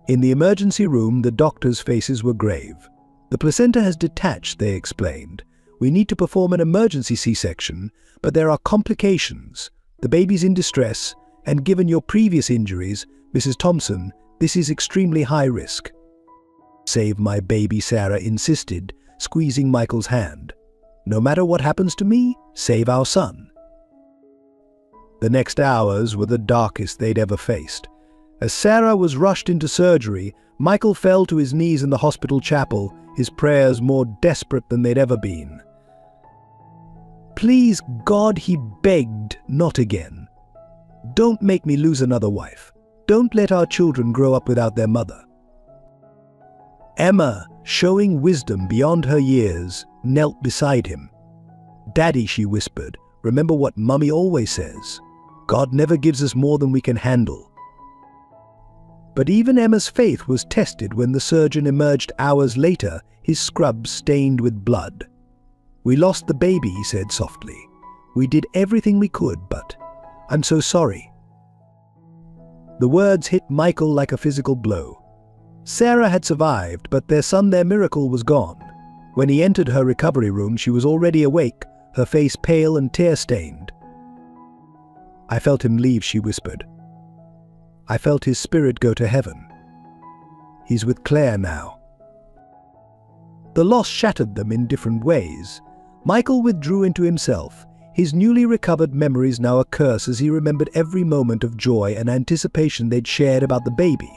[SPEAKER 1] In the emergency room, the doctors' faces were grave. "The placenta has detached," they explained. "We need to perform an emergency C-section, but there are complications. The baby's in distress, and given your previous injuries, Mrs. Thompson, this is extremely high risk." "Save my baby," Sarah insisted, squeezing Michael's hand. "No matter what happens to me, save our son." The next hours were the darkest they'd ever faced. As Sarah was rushed into surgery, Michael fell to his knees in the hospital chapel, his prayers more desperate than they'd ever been. "Please, God," he begged, "not again. Don't make me lose another wife. Don't let our children grow up without their mother." Emma, showing wisdom beyond her years, knelt beside him. "Daddy," she whispered, "remember what Mummy always says. God never gives us more than we can handle." But even Emma's faith was tested when the surgeon emerged hours later, his scrubs stained with blood. "We lost the baby," he said softly. "We did everything we could, but I'm so sorry." The words hit Michael like a physical blow. Sarah had survived, but their son, their miracle, was gone. When he entered her recovery room, she was already awake, her face pale and tear-stained. "I felt him leave," she whispered. "I felt his spirit go to heaven. He's with Claire now." The loss shattered them in different ways. Michael withdrew into himself, his newly recovered memories now a curse as he remembered every moment of joy and anticipation they'd shared about the baby.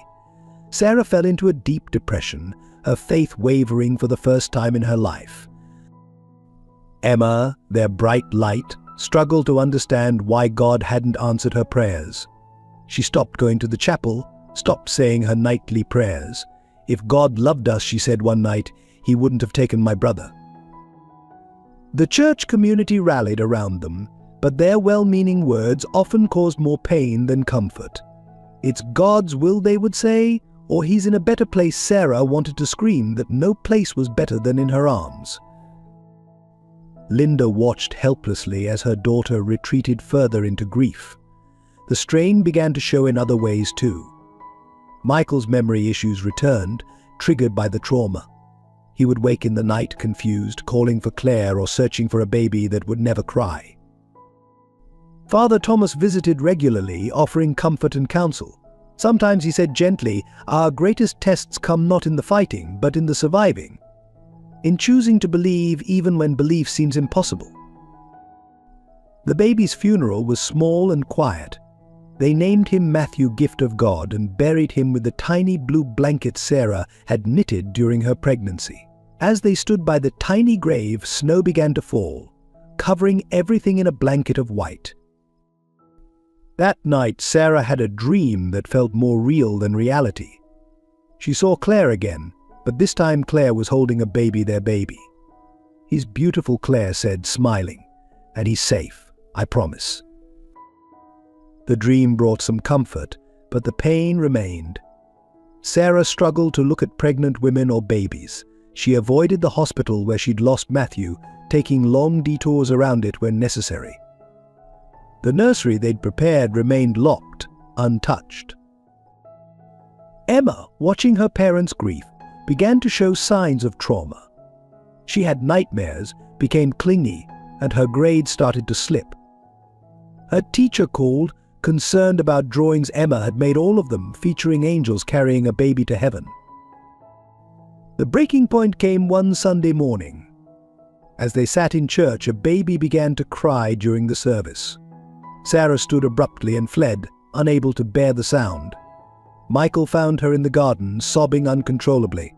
[SPEAKER 1] Sarah fell into a deep depression, her faith wavering for the first time in her life. Emma, their bright light, struggled to understand why God hadn't answered her prayers. She stopped going to the chapel, stopped saying her nightly prayers. "If God loved us," she said one night, "he wouldn't have taken my brother." The church community rallied around them, but their well-meaning words often caused more pain than comfort. "It's God's will," they would say, or "he's in a better place." Sarah wanted to scream that no place was better than in her arms. Linda watched helplessly as her daughter retreated further into grief. The strain began to show in other ways too. Michael's memory issues returned, triggered by the trauma. He would wake in the night confused, calling for Claire or searching for a baby that would never cry. Father Thomas visited regularly, offering comfort and counsel. Sometimes he said gently, "Our greatest tests come not in the fighting, but in the surviving. In choosing to believe even when belief seems impossible." The baby's funeral was small and quiet. They named him Matthew, Gift of God, and buried him with the tiny blue blanket Sarah had knitted during her pregnancy. As they stood by the tiny grave, snow began to fall, covering everything in a blanket of white. That night, Sarah had a dream that felt more real than reality. She saw Claire again, but this time Claire was holding a baby, their baby. "He's beautiful," Claire said, smiling, "and he's safe, I promise." The dream brought some comfort, but the pain remained. Sarah struggled to look at pregnant women or babies. She avoided the hospital where she'd lost Matthew, taking long detours around it when necessary. The nursery they'd prepared remained locked, untouched. Emma, watching her parents' grief, began to show signs of trauma. She had nightmares, became clingy, and her grades started to slip. Her teacher called, concerned about drawings Emma had made, all of them featuring angels carrying a baby to heaven. The breaking point came one Sunday morning. As they sat in church, a baby began to cry during the service. Sarah stood abruptly and fled, unable to bear the sound. Michael found her in the garden, sobbing uncontrollably.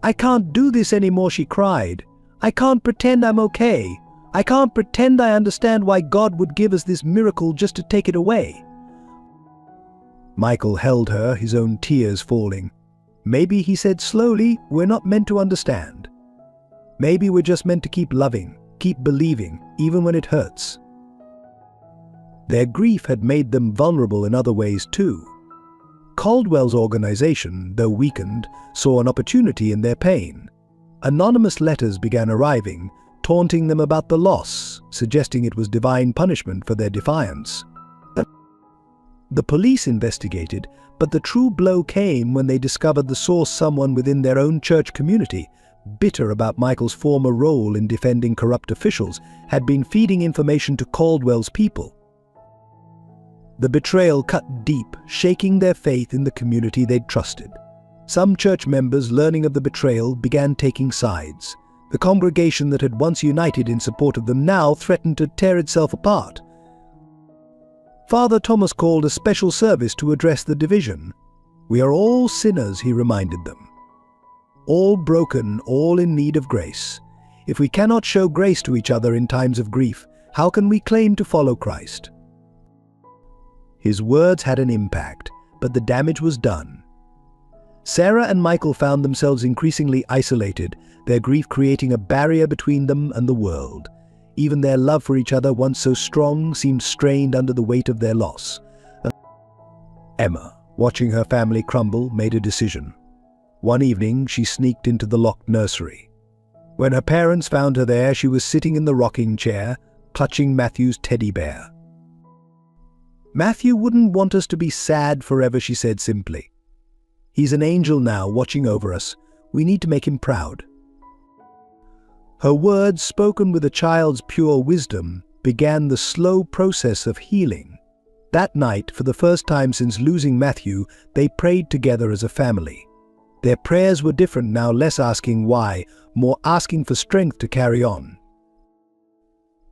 [SPEAKER 1] "I can't do this anymore," she cried. "I can't pretend I'm okay. I can't pretend I understand why God would give us this miracle just to take it away." Michael held her, his own tears falling. "Maybe," he said slowly, "we're not meant to understand. Maybe we're just meant to keep loving, keep believing, even when it hurts." Their grief had made them vulnerable in other ways too. Caldwell's organization, though weakened, saw an opportunity in their pain. Anonymous letters began arriving, taunting them about the loss, suggesting it was divine punishment for their defiance. The police investigated, but the true blow came when they discovered the source, someone within their own church community, bitter about Michael's former role in defending corrupt officials, had been feeding information to Caldwell's people. The betrayal cut deep, shaking their faith in the community they'd trusted. Some church members, learning of the betrayal, began taking sides. The congregation that had once united in support of them now threatened to tear itself apart. Father Thomas called a special service to address the division. "We are all sinners," he reminded them. "All broken, all in need of grace. If we cannot show grace to each other in times of grief, how can we claim to follow Christ?" His words had an impact, but the damage was done. Sarah and Michael found themselves increasingly isolated, their grief creating a barrier between them and the world. Even their love for each other, once so strong, seemed strained under the weight of their loss. Emma, watching her family crumble, made a decision. One evening, she sneaked into the locked nursery. When her parents found her there, she was sitting in the rocking chair, clutching Matthew's teddy bear. "Matthew wouldn't want us to be sad forever," she said simply. "He's an angel now, watching over us. We need to make him proud." Her words, spoken with a child's pure wisdom, began the slow process of healing. That night, for the first time since losing Matthew, they prayed together as a family. Their prayers were different now, less asking why, more asking for strength to carry on.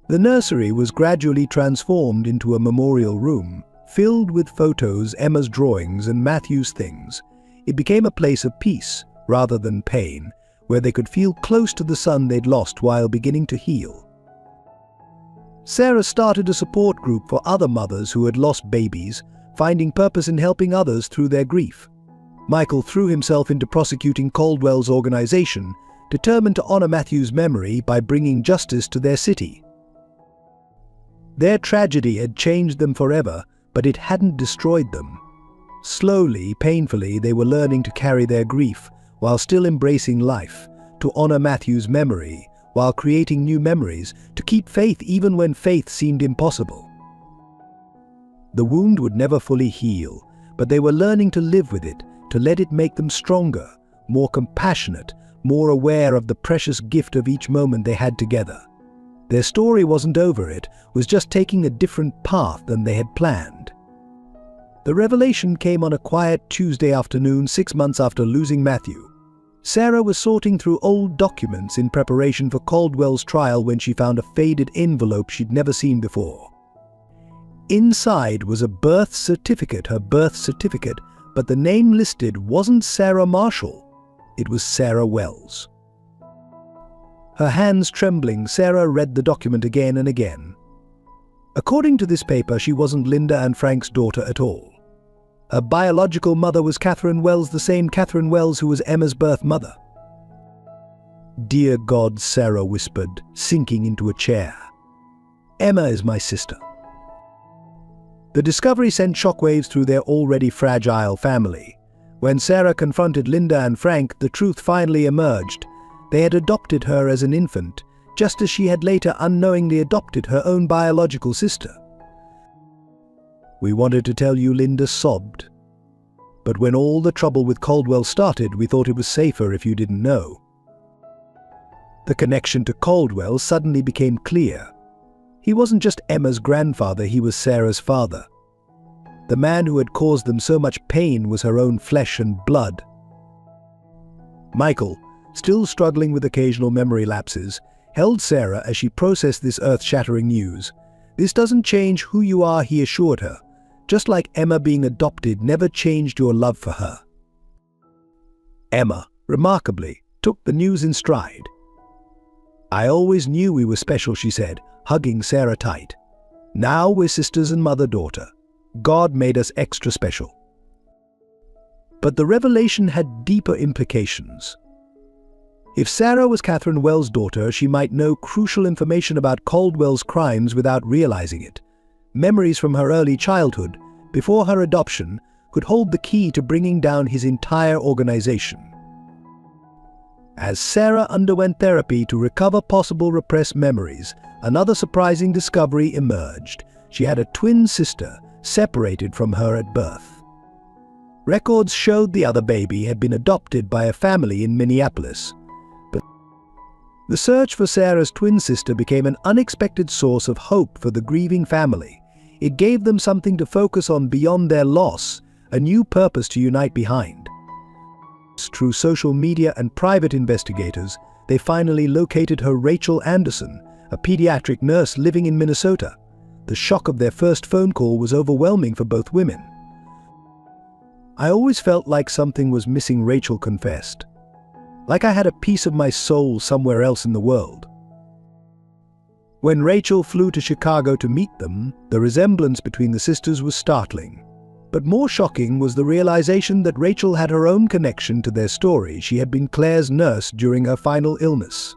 [SPEAKER 1] The nursery was gradually transformed into a memorial room, filled with photos, Emma's drawings, and Matthew's things. It became a place of peace, rather than pain, where they could feel close to the son they'd lost while beginning to heal. Sarah started a support group for other mothers who had lost babies, finding purpose in helping others through their grief. Michael threw himself into prosecuting Caldwell's organization, determined to honor Matthew's memory by bringing justice to their city. Their tragedy had changed them forever, but it hadn't destroyed them. Slowly, painfully, they were learning to carry their grief while still embracing life, to honor Matthew's memory while creating new memories to keep faith even when faith seemed impossible. The wound would never fully heal, but they were learning to live with it, to let it make them stronger, more compassionate, more aware of the precious gift of each moment they had together. Their story wasn't over, it was just taking a different path than they had planned. The revelation came on a quiet Tuesday afternoon 6 months after losing Matthew. Sarah was sorting through old documents in preparation for Caldwell's trial when she found a faded envelope she'd never seen before. Inside was a birth certificate, her birth certificate, but the name listed wasn't Sarah Marshall, it was Sarah Wells. Her hands trembling, Sarah read the document again and again. According to this paper, she wasn't Linda and Frank's daughter at all. Her biological mother was Catherine Wells, the same Catherine Wells who was Emma's birth mother. "Dear God," Sarah whispered, sinking into a chair. "Emma is my sister." The discovery sent shockwaves through their already fragile family. When Sarah confronted Linda and Frank, the truth finally emerged. They had adopted her as an infant, just as she had later unknowingly adopted her own biological sister. "We wanted to tell you," Linda sobbed. "But when all the trouble with Caldwell started, we thought it was safer if you didn't know." The connection to Caldwell suddenly became clear. He wasn't just Emma's grandfather, he was Sarah's father. The man who had caused them so much pain was her own flesh and blood. Michael, still struggling with occasional memory lapses, held Sarah as she processed this earth-shattering news. "This doesn't change who you are," he assured her. "Just like Emma being adopted never changed your love for her." Emma, remarkably, took the news in stride. "I always knew we were special," she said, hugging Sarah tight. "Now we're sisters and mother-daughter. God made us extra special." But the revelation had deeper implications. If Sarah was Catherine Wells' daughter, she might know crucial information about Caldwell's crimes without realizing it. Memories from her early childhood, before her adoption, could hold the key to bringing down his entire organization. As Sarah underwent therapy to recover possible repressed memories, another surprising discovery emerged. She had a twin sister, separated from her at birth. Records showed the other baby had been adopted by a family in Minneapolis. But the search for Sarah's twin sister became an unexpected source of hope for the grieving family. It gave them something to focus on beyond their loss, a new purpose to unite behind. Through social media and private investigators, they finally located her, Rachel Anderson, a pediatric nurse living in Minnesota. The shock of their first phone call was overwhelming for both women. "I always felt like something was missing," Rachel confessed. "Like I had a piece of my soul somewhere else in the world." When Rachel flew to Chicago to meet them, the resemblance between the sisters was startling. But more shocking was the realization that Rachel had her own connection to their story. She had been Claire's nurse during her final illness.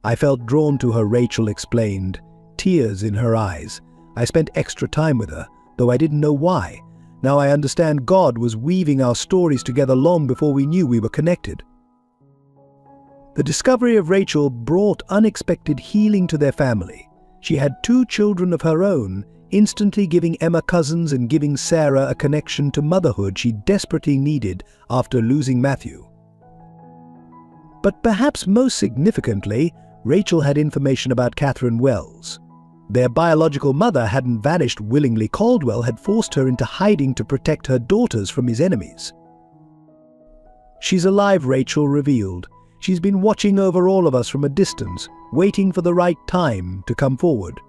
[SPEAKER 1] "I felt drawn to her," Rachel explained, tears in her eyes. "I spent extra time with her, though I didn't know why. Now I understand God was weaving our stories together long before we knew we were connected." The discovery of Rachel brought unexpected healing to their family. She had 2 children of her own, instantly giving Emma cousins and giving Sarah a connection to motherhood she desperately needed after losing Matthew. But perhaps most significantly, Rachel had information about Catherine Wells. Their biological mother hadn't vanished willingly. Caldwell had forced her into hiding to protect her daughters from his enemies. "She's alive," Rachel revealed. "She's been watching over all of us from a distance, waiting for the right time to come forward."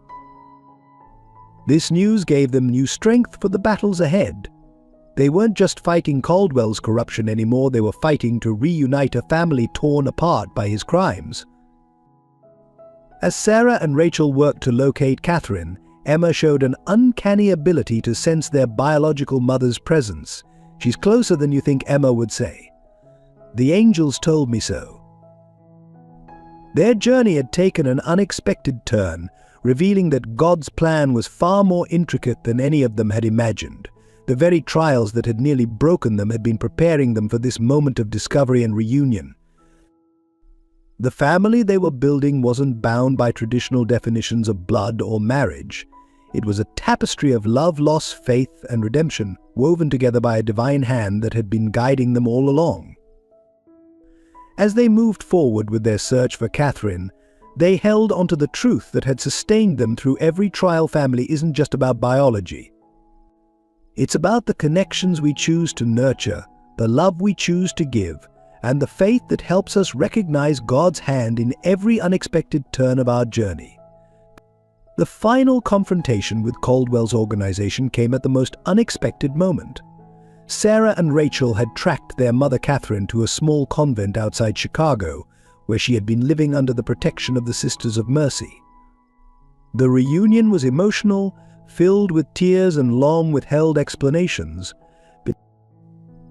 [SPEAKER 1] This news gave them new strength for the battles ahead. They weren't just fighting Caldwell's corruption anymore, they were fighting to reunite a family torn apart by his crimes. As Sarah and Rachel worked to locate Catherine, Emma showed an uncanny ability to sense their biological mother's presence. "She's closer than you think," Emma would say. "The angels told me so." Their journey had taken an unexpected turn, revealing that God's plan was far more intricate than any of them had imagined. The very trials that had nearly broken them had been preparing them for this moment of discovery and reunion. The family they were building wasn't bound by traditional definitions of blood or marriage. It was a tapestry of love, loss, faith, and redemption, woven together by a divine hand that had been guiding them all along. As they moved forward with their search for Catherine, they held onto the truth that had sustained them through every trial. Family isn't just about biology. It's about the connections we choose to nurture, the love we choose to give, and the faith that helps us recognize God's hand in every unexpected turn of our journey. The final confrontation with Caldwell's organization came at the most unexpected moment. Sarah and Rachel had tracked their mother Catherine to a small convent outside Chicago, where she had been living under the protection of the Sisters of Mercy. The reunion was emotional, filled with tears and long withheld explanations.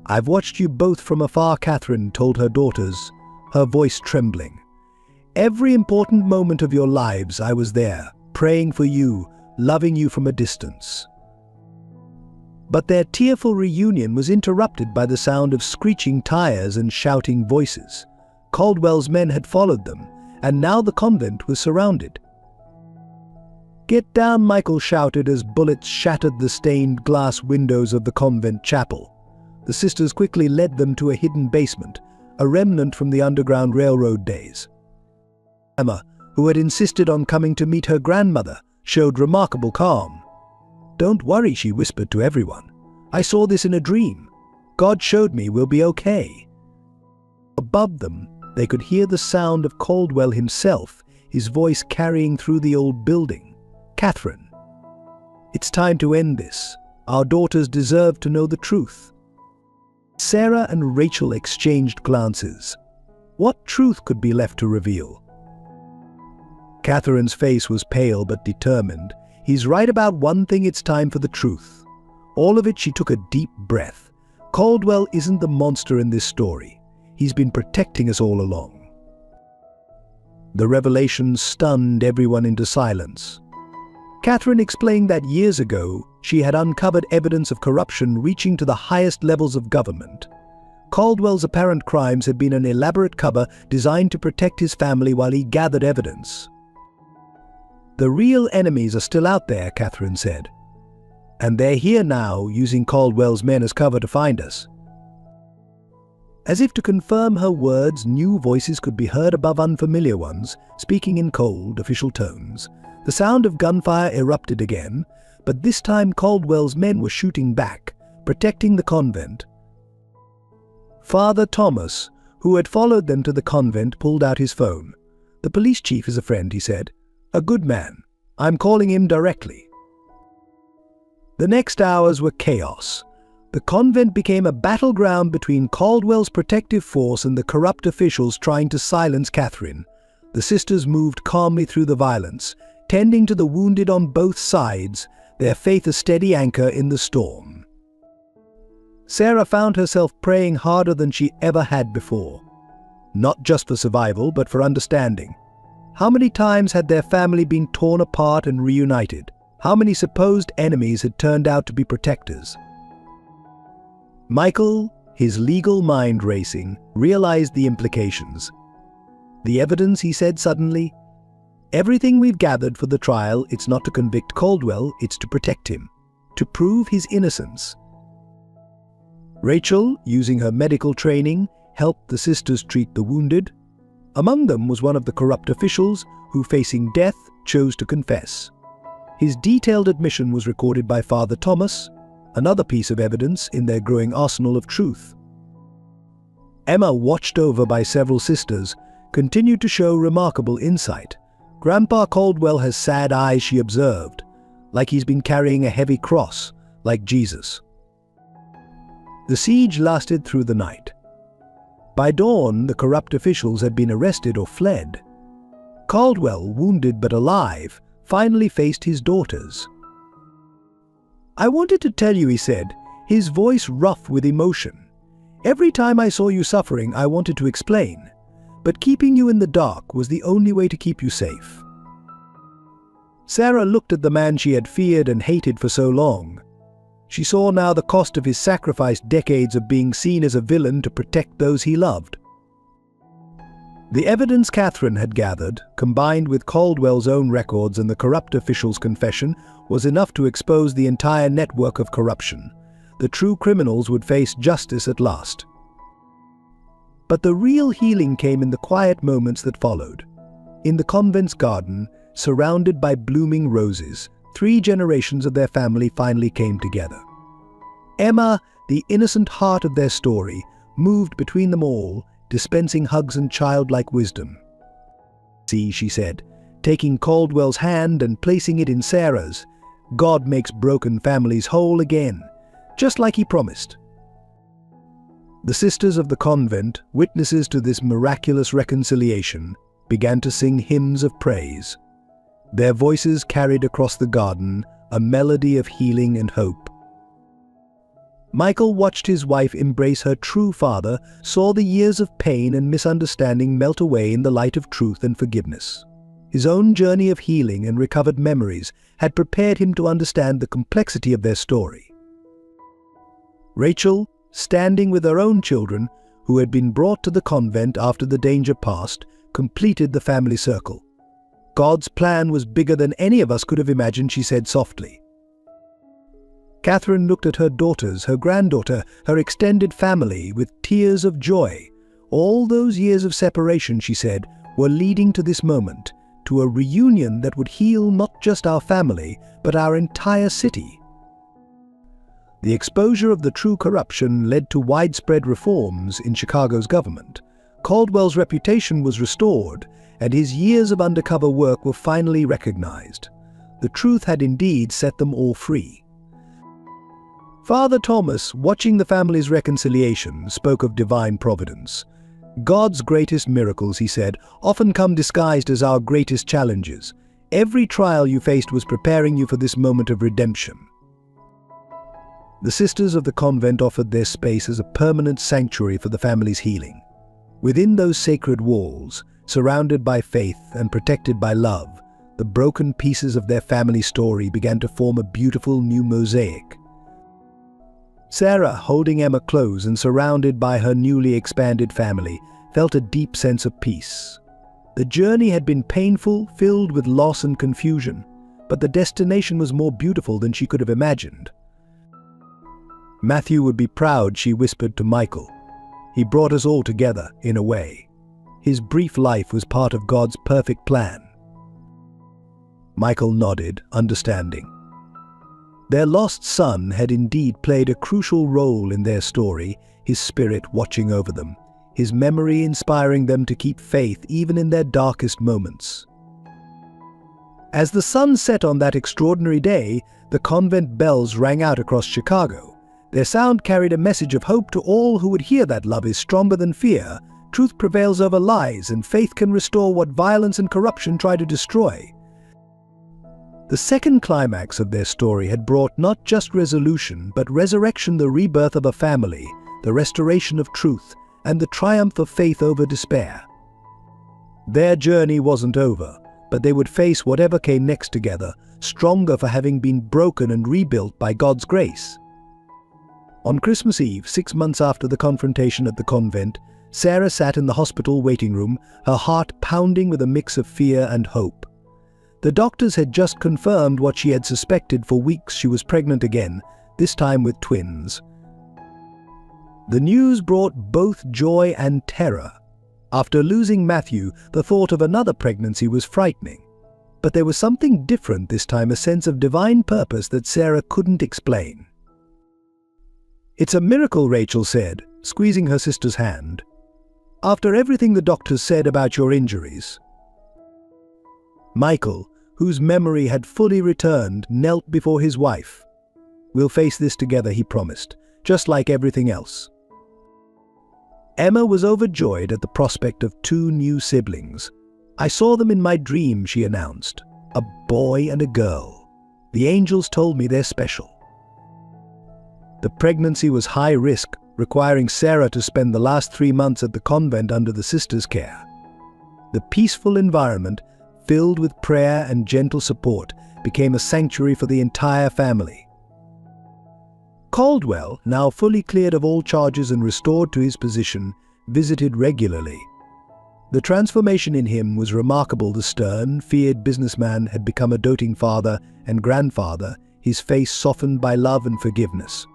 [SPEAKER 1] "I've watched you both from afar," Catherine told her daughters, her voice trembling. "Every important moment of your lives I was there, praying for you, loving you from a distance." But their tearful reunion was interrupted by the sound of screeching tires and shouting voices. Caldwell's men had followed them, and now the convent was surrounded. "Get down," Michael shouted as bullets shattered the stained glass windows of the convent chapel. The sisters quickly led them to a hidden basement, a remnant from the Underground Railroad days. Emma, who had insisted on coming to meet her grandmother, showed remarkable calm. "Don't worry," she whispered to everyone. "I saw this in a dream. God showed me we'll be okay." Above them, they could hear the sound of Caldwell himself, his voice carrying through the old building. "Catherine, it's time to end this. Our daughters deserve to know the truth." Sarah and Rachel exchanged glances. What truth could be left to reveal? Catherine's face was pale but determined. "He's right about one thing, it's time for the truth." All of it, she took a deep breath. Caldwell isn't the monster in this story. He's been protecting us all along. The revelation stunned everyone into silence. Catherine explained that years ago, she had uncovered evidence of corruption reaching to the highest levels of government. Caldwell's apparent crimes had been an elaborate cover designed to protect his family while he gathered evidence. "The real enemies are still out there," Catherine said. "And they're here now, using Caldwell's men as cover to find us." As if to confirm her words, new voices could be heard above unfamiliar ones, speaking in cold, official tones. The sound of gunfire erupted again, but this time Caldwell's men were shooting back, protecting the convent. Father Thomas, who had followed them to the convent, pulled out his phone. "The police chief is a friend," he said. "A good man. I'm calling him directly." The next hours were chaos. The convent became a battleground between Caldwell's protective force and the corrupt officials trying to silence Catherine. The sisters moved calmly through the violence, tending to the wounded on both sides, their faith a steady anchor in the storm. Sarah found herself praying harder than she ever had before. Not just for survival, but for understanding. How many times had their family been torn apart and reunited? How many supposed enemies had turned out to be protectors? Michael, his legal mind racing, realized the implications. "The evidence," he said suddenly. "Everything we've gathered for the trial, it's not to convict Caldwell, it's to protect him, to prove his innocence." Rachel, using her medical training, helped the sisters treat the wounded. Among them was one of the corrupt officials who, facing death, chose to confess. His detailed admission was recorded by Father Thomas, another piece of evidence in their growing arsenal of truth. Emma, watched over by several sisters, continued to show remarkable insight. "Grandpa Caldwell has sad eyes," she observed, "like he's been carrying a heavy cross, like Jesus." The siege lasted through the night. By dawn, the corrupt officials had been arrested or fled. Caldwell, wounded but alive, finally faced his daughters. "I wanted to tell you," he said, his voice rough with emotion. "Every time I saw you suffering, I wanted to explain. But keeping you in the dark was the only way to keep you safe." Sarah looked at the man she had feared and hated for so long. She saw now the cost of his sacrificed decades of being seen as a villain to protect those he loved. The evidence Catherine had gathered, combined with Caldwell's own records and the corrupt official's confession, was enough to expose the entire network of corruption. The true criminals would face justice at last. But the real healing came in the quiet moments that followed. In the convent's garden, surrounded by blooming roses, 3 generations of their family finally came together. Emma, the innocent heart of their story, moved between them all, dispensing hugs and childlike wisdom. "See," she said, taking Caldwell's hand and placing it in Sarah's, "God makes broken families whole again, just like he promised." The sisters of the convent, witnesses to this miraculous reconciliation, began to sing hymns of praise. Their voices carried across the garden a melody of healing and hope. Michael watched his wife embrace her true father, saw the years of pain and misunderstanding melt away in the light of truth and forgiveness. His own journey of healing and recovered memories had prepared him to understand the complexity of their story. Rachel, standing with her own children, who had been brought to the convent after the danger passed, completed the family circle. "God's plan was bigger than any of us could have imagined," she said softly. Catherine looked at her daughters, her granddaughter, her extended family with tears of joy. All those years of separation, she said, were leading to this moment, to a reunion that would heal not just our family, but our entire city. The exposure of the true corruption led to widespread reforms in Chicago's government. Caldwell's reputation was restored, and his years of undercover work were finally recognized. The truth had indeed set them all free. Father Thomas, watching the family's reconciliation, spoke of divine providence. "God's greatest miracles," he said, "often come disguised as our greatest challenges. Every trial you faced was preparing you for this moment of redemption." The sisters of the convent offered their space as a permanent sanctuary for the family's healing. Within those sacred walls, surrounded by faith and protected by love, the broken pieces of their family story began to form a beautiful new mosaic. Sarah, holding Emma close and surrounded by her newly expanded family, felt a deep sense of peace. The journey had been painful, filled with loss and confusion, but the destination was more beautiful than she could have imagined. "Matthew would be proud," she whispered to Michael. "He brought us all together, in a way. His brief life was part of God's perfect plan." Michael nodded, understanding. Their lost son had indeed played a crucial role in their story, his spirit watching over them, his memory inspiring them to keep faith even in their darkest moments. As the sun set on that extraordinary day, the convent bells rang out across Chicago. Their sound carried a message of hope to all who would hear that love is stronger than fear, truth prevails over lies, and faith can restore what violence and corruption try to destroy. The second climax of their story had brought not just resolution, but resurrection, the rebirth of a family, the restoration of truth, and the triumph of faith over despair. Their journey wasn't over, but they would face whatever came next together, stronger for having been broken and rebuilt by God's grace. On Christmas Eve, 6 months after the confrontation at the convent, Sarah sat in the hospital waiting room, her heart pounding with a mix of fear and hope. The doctors had just confirmed what she had suspected for weeks: she was pregnant again, this time with twins. The news brought both joy and terror. After losing Matthew, the thought of another pregnancy was frightening. But there was something different this time, a sense of divine purpose that Sarah couldn't explain. "It's a miracle," Rachel said, squeezing her sister's hand. "After everything the doctors said about your injuries." Michael, whose memory had fully returned, knelt before his wife. "We'll face this together," he promised, "just like everything else." Emma was overjoyed at the prospect of 2 new siblings. "I saw them in my dream," she announced. "A boy and a girl. The angels told me they're special." The pregnancy was high risk, requiring Sarah to spend the last 3 months at the convent under the sisters' care. The peaceful environment, filled with prayer and gentle support, became a sanctuary for the entire family. Caldwell, now fully cleared of all charges and restored to his position, visited regularly. The transformation in him was remarkable. The stern, feared businessman had become a doting father and grandfather, his face softened by love and forgiveness.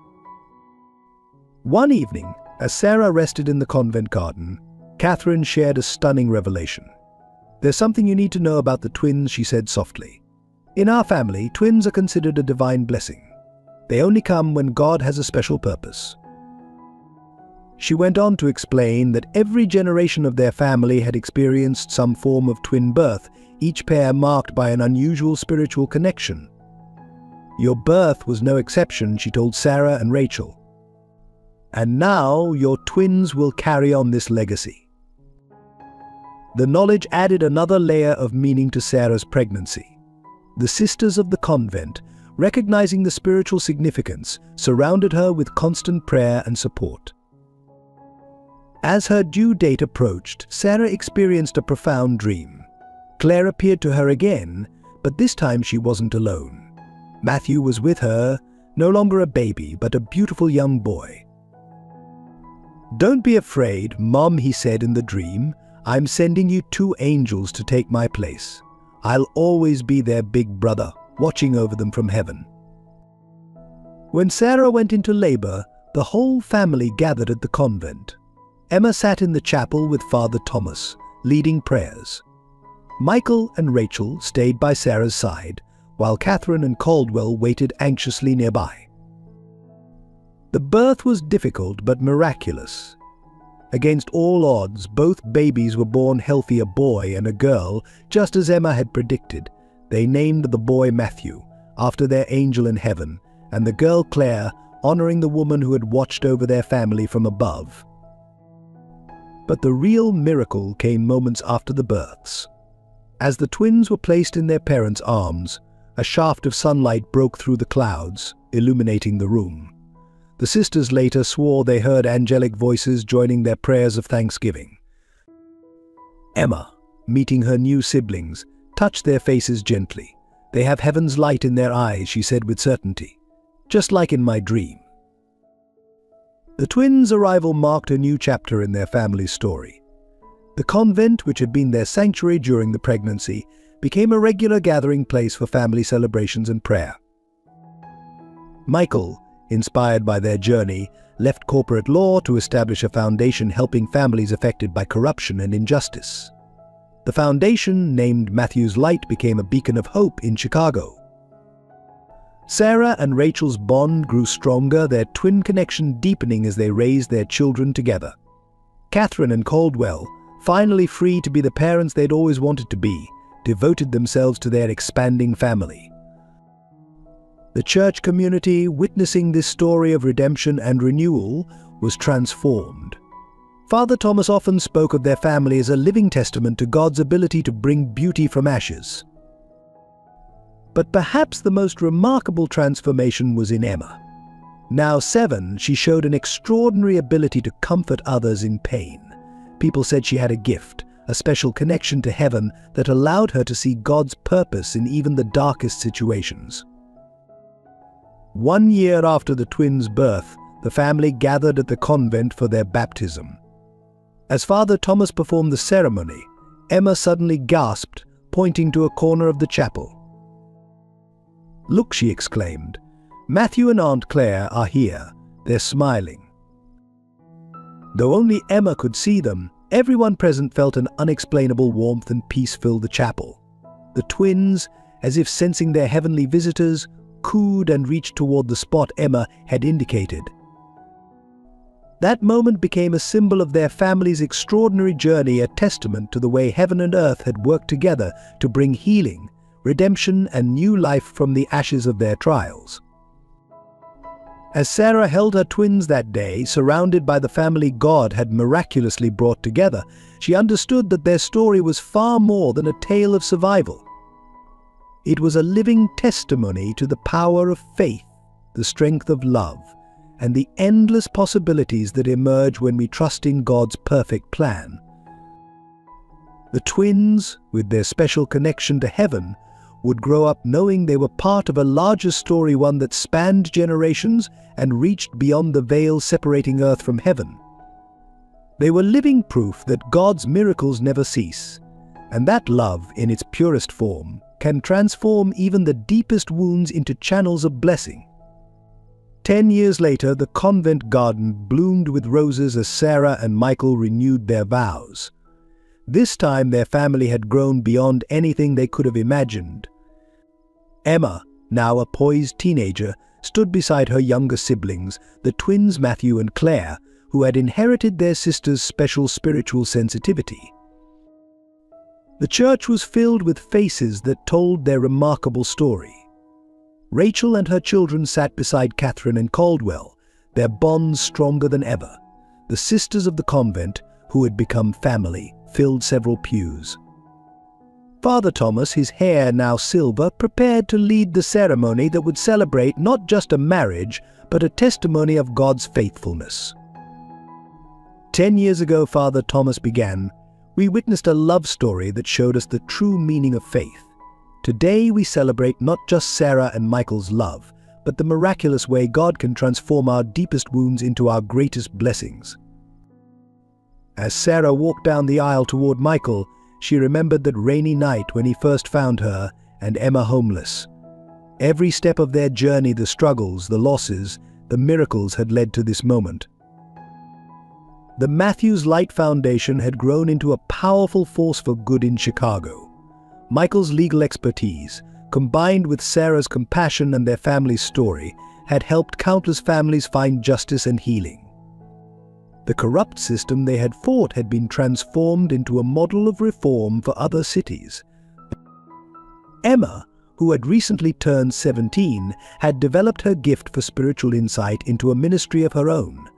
[SPEAKER 1] One evening, as Sarah rested in the convent garden, Catherine shared a stunning revelation. "There's something you need to know about the twins," she said softly. "In our family, twins are considered a divine blessing. They only come when God has a special purpose." She went on to explain that every generation of their family had experienced some form of twin birth, each pair marked by an unusual spiritual connection. "Your birth was no exception," she told Sarah and Rachel. "And now your twins will carry on this legacy." The knowledge added another layer of meaning to Sarah's pregnancy. The sisters of the convent, recognizing the spiritual significance, surrounded her with constant prayer and support. As her due date approached, Sarah experienced a profound dream. Claire appeared to her again, but this time she wasn't alone. Matthew was with her, no longer a baby, but a beautiful young boy. "Don't be afraid, Mom," he said in the dream. "I'm sending you 2 angels to take my place. I'll always be their big brother, watching over them from heaven." When Sarah went into labor, the whole family gathered at the convent. Emma sat in the chapel with Father Thomas, leading prayers. Michael and Rachel stayed by Sarah's side, while Catherine and Caldwell waited anxiously nearby. The birth was difficult but miraculous. Against all odds, both babies were born healthy, a boy and a girl, just as Emma had predicted. They named the boy Matthew, after their angel in heaven, and the girl Claire, honoring the woman who had watched over their family from above. But the real miracle came moments after the births. As the twins were placed in their parents' arms, a shaft of sunlight broke through the clouds, illuminating the room. The sisters later swore they heard angelic voices joining their prayers of thanksgiving. Emma, meeting her new siblings, touched their faces gently. "They have heaven's light in their eyes," she said with certainty, "just like in my dream." The twins' arrival marked a new chapter in their family's story. The convent, which had been their sanctuary during the pregnancy, became a regular gathering place for family celebrations and prayer. Michael, inspired by their journey, left corporate law to establish a foundation helping families affected by corruption and injustice. The foundation, named Matthew's Light, became a beacon of hope in Chicago. Sarah and Rachel's bond grew stronger, their twin connection deepening as they raised their children together. Catherine and Caldwell, finally free to be the parents they'd always wanted to be, devoted themselves to their expanding family. The church community, witnessing this story of redemption and renewal, was transformed. Father Thomas often spoke of their family as a living testament to God's ability to bring beauty from ashes. But perhaps the most remarkable transformation was in Emma. Now 7, she showed an extraordinary ability to comfort others in pain. People said she had a gift, a special connection to heaven that allowed her to see God's purpose in even the darkest situations. 1 year after the twins' birth, the family gathered at the convent for their baptism. As Father Thomas performed the ceremony, Emma suddenly gasped, pointing to a corner of the chapel. "Look," she exclaimed. "Matthew and Aunt Claire are here. They're smiling." Though only Emma could see them, everyone present felt an unexplainable warmth and peace fill the chapel. The twins, as if sensing their heavenly visitors, cooed and reached toward the spot Emma had indicated. That moment became a symbol of their family's extraordinary journey, a testament to the way heaven and earth had worked together to bring healing, redemption, and new life from the ashes of their trials. As Sarah held her twins that day, surrounded by the family God had miraculously brought together, she understood that their story was far more than a tale of survival. It was a living testimony to the power of faith, the strength of love, and the endless possibilities that emerge when we trust in God's perfect plan. The twins, with their special connection to heaven, would grow up knowing they were part of a larger story, one that spanned generations and reached beyond the veil separating earth from heaven. They were living proof that God's miracles never cease, and that love, in its purest form, can transform even the deepest wounds into channels of blessing. 10 years later, the convent garden bloomed with roses as Sarah and Michael renewed their vows. This time their family had grown beyond anything they could have imagined. Emma, now a poised teenager, stood beside her younger siblings, the twins Matthew and Claire, who had inherited their sister's special spiritual sensitivity. The church was filled with faces that told their remarkable story. Rachel and her children sat beside Catherine and Caldwell, their bonds stronger than ever. The sisters of the convent, who had become family, filled several pews. Father Thomas, his hair now silver, prepared to lead the ceremony that would celebrate not just a marriage, but a testimony of God's faithfulness. 10 years ago, Father Thomas began, we witnessed a love story that showed us the true meaning of faith. Today we celebrate not just Sarah and Michael's love, but the miraculous way God can transform our deepest wounds into our greatest blessings. As Sarah walked down the aisle toward Michael, she remembered that rainy night when he first found her and Emma homeless. Every step of their journey, the struggles, the losses, the miracles had led to this moment. The Matthews Light Foundation had grown into a powerful force for good in Chicago. Michael's legal expertise, combined with Sarah's compassion and their family's story, had helped countless families find justice and healing. The corrupt system they had fought had been transformed into a model of reform for other cities. Emma, who had recently turned 17, had developed her gift for spiritual insight into a ministry of her own.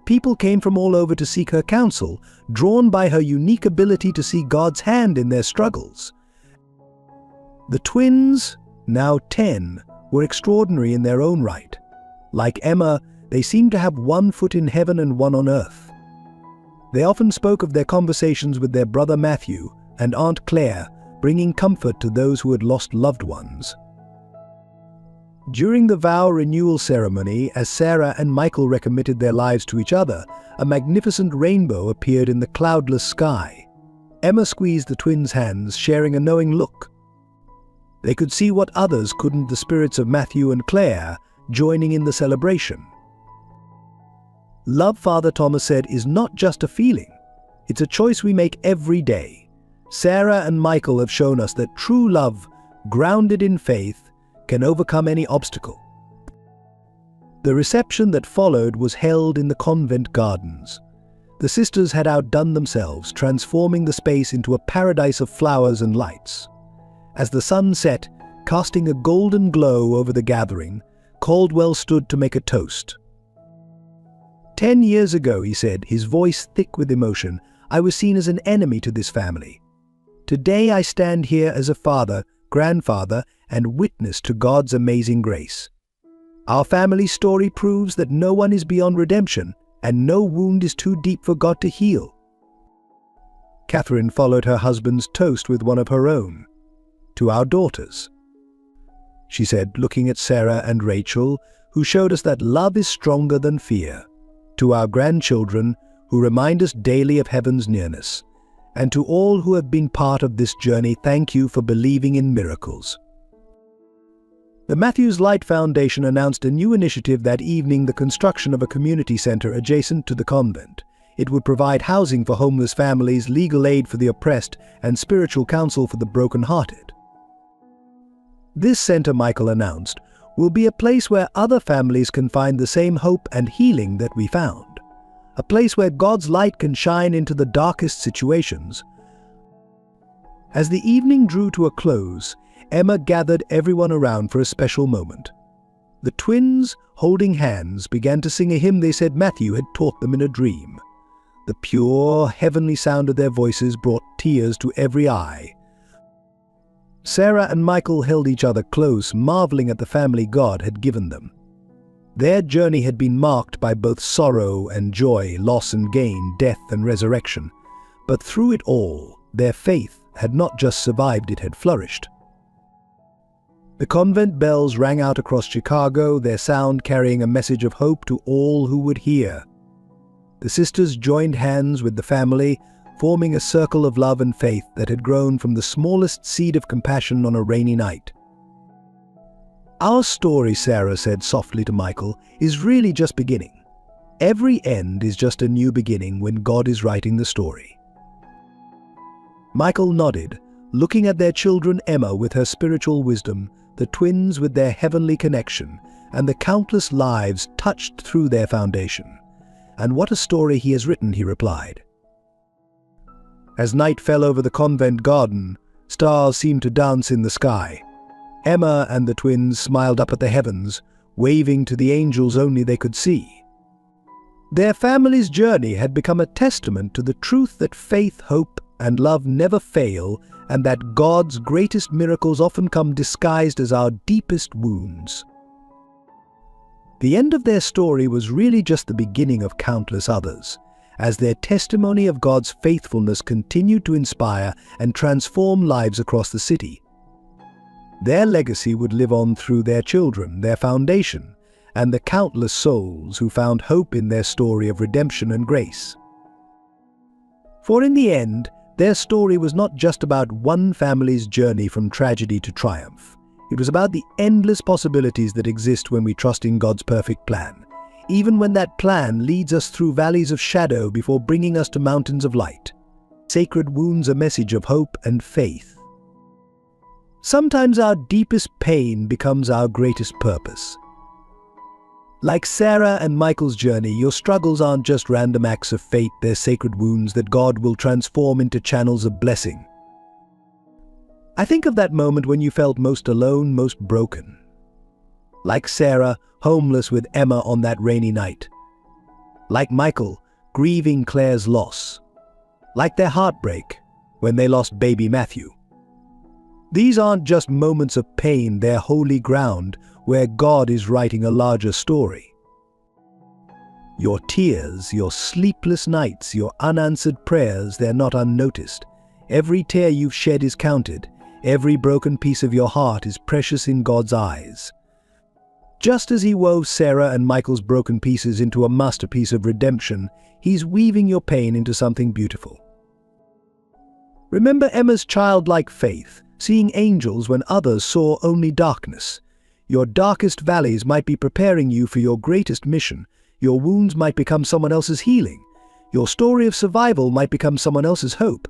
[SPEAKER 1] People came from all over to seek her counsel, drawn by her unique ability to see God's hand in their struggles. The twins, now 10, were extraordinary in their own right. Like Emma, they seemed to have one foot in heaven and one on earth. They often spoke of their conversations with their brother Matthew and Aunt Claire, bringing comfort to those who had lost loved ones. During the vow renewal ceremony, as Sarah and Michael recommitted their lives to each other, a magnificent rainbow appeared in the cloudless sky. Emma squeezed the twins' hands, sharing a knowing look. They could see what others couldn't, the spirits of Matthew and Claire, joining in the celebration. Love, Father Thomas said, is not just a feeling. It's a choice we make every day. Sarah and Michael have shown us that true love, grounded in faith, can overcome any obstacle. The reception that followed was held in the convent gardens. The sisters had outdone themselves, transforming the space into a paradise of flowers and lights. As the sun set, casting a golden glow over the gathering, Caldwell stood to make a toast. 10 years ago, he said, his voice thick with emotion, I was seen as an enemy to this family. Today I stand here as a father, grandfather, and witness to God's amazing grace. Our family story proves that no one is beyond redemption, and no wound is too deep for God to heal. Catherine followed her husband's toast with one of her own. To our daughters, she said, looking at Sarah and Rachel, who showed us that love is stronger than fear. To our grandchildren, who remind us daily of heaven's nearness. And to all who have been part of this journey, thank you for believing in miracles. The Matthews Light Foundation announced a new initiative that evening, the construction of a community center adjacent to the convent. It would provide housing for homeless families, legal aid for the oppressed, and spiritual counsel for the brokenhearted. This center, Michael announced, will be a place where other families can find the same hope and healing that we found. A place where God's light can shine into the darkest situations. As the evening drew to a close, Emma gathered everyone around for a special moment. The twins, holding hands, began to sing a hymn they said Matthew had taught them in a dream. The pure, heavenly sound of their voices brought tears to every eye. Sarah and Michael held each other close, marveling at the family God had given them. Their journey had been marked by both sorrow and joy, loss and gain, death and resurrection. But through it all, their faith had not just survived, it had flourished. The convent bells rang out across Chicago, their sound carrying a message of hope to all who would hear. The sisters joined hands with the family, forming a circle of love and faith that had grown from the smallest seed of compassion on a rainy night. "Our story," Sarah said softly to Michael, "is really just beginning. Every end is just a new beginning when God is writing the story." Michael nodded, looking at their children, Emma with her spiritual wisdom, the twins with their heavenly connection, and the countless lives touched through their foundation. "And what a story he has written," he replied. As night fell over the convent garden, stars seemed to dance in the sky. Emma and the twins smiled up at the heavens, waving to the angels only they could see. Their family's journey had become a testament to the truth that faith, hope, and love never fail, and that God's greatest miracles often come disguised as our deepest wounds. The end of their story was really just the beginning of countless others, as their testimony of God's faithfulness continued to inspire and transform lives across the city. Their legacy would live on through their children, their foundation, and the countless souls who found hope in their story of redemption and grace. For in the end, their story was not just about one family's journey from tragedy to triumph. It was about the endless possibilities that exist when we trust in God's perfect plan, even when that plan leads us through valleys of shadow before bringing us to mountains of light. Sacred wounds, a message of hope and faith. Sometimes our deepest pain becomes our greatest purpose. Like Sarah and Michael's journey, your struggles aren't just random acts of fate, they're sacred wounds that God will transform into channels of blessing. I think of that moment when you felt most alone, most broken. Like Sarah, homeless with Emma on that rainy night. Like Michael, grieving Claire's loss. Like their heartbreak when they lost baby Matthew. These aren't just moments of pain, they're holy ground where God is writing a larger story. Your tears, your sleepless nights, your unanswered prayers, they're not unnoticed. Every tear you've shed is counted. Every broken piece of your heart is precious in God's eyes. Just as He wove Sarah and Michael's broken pieces into a masterpiece of redemption, He's weaving your pain into something beautiful. Remember Emma's childlike faith, seeing angels when others saw only darkness. Your darkest valleys might be preparing you for your greatest mission. Your wounds might become someone else's healing. Your story of survival might become someone else's hope.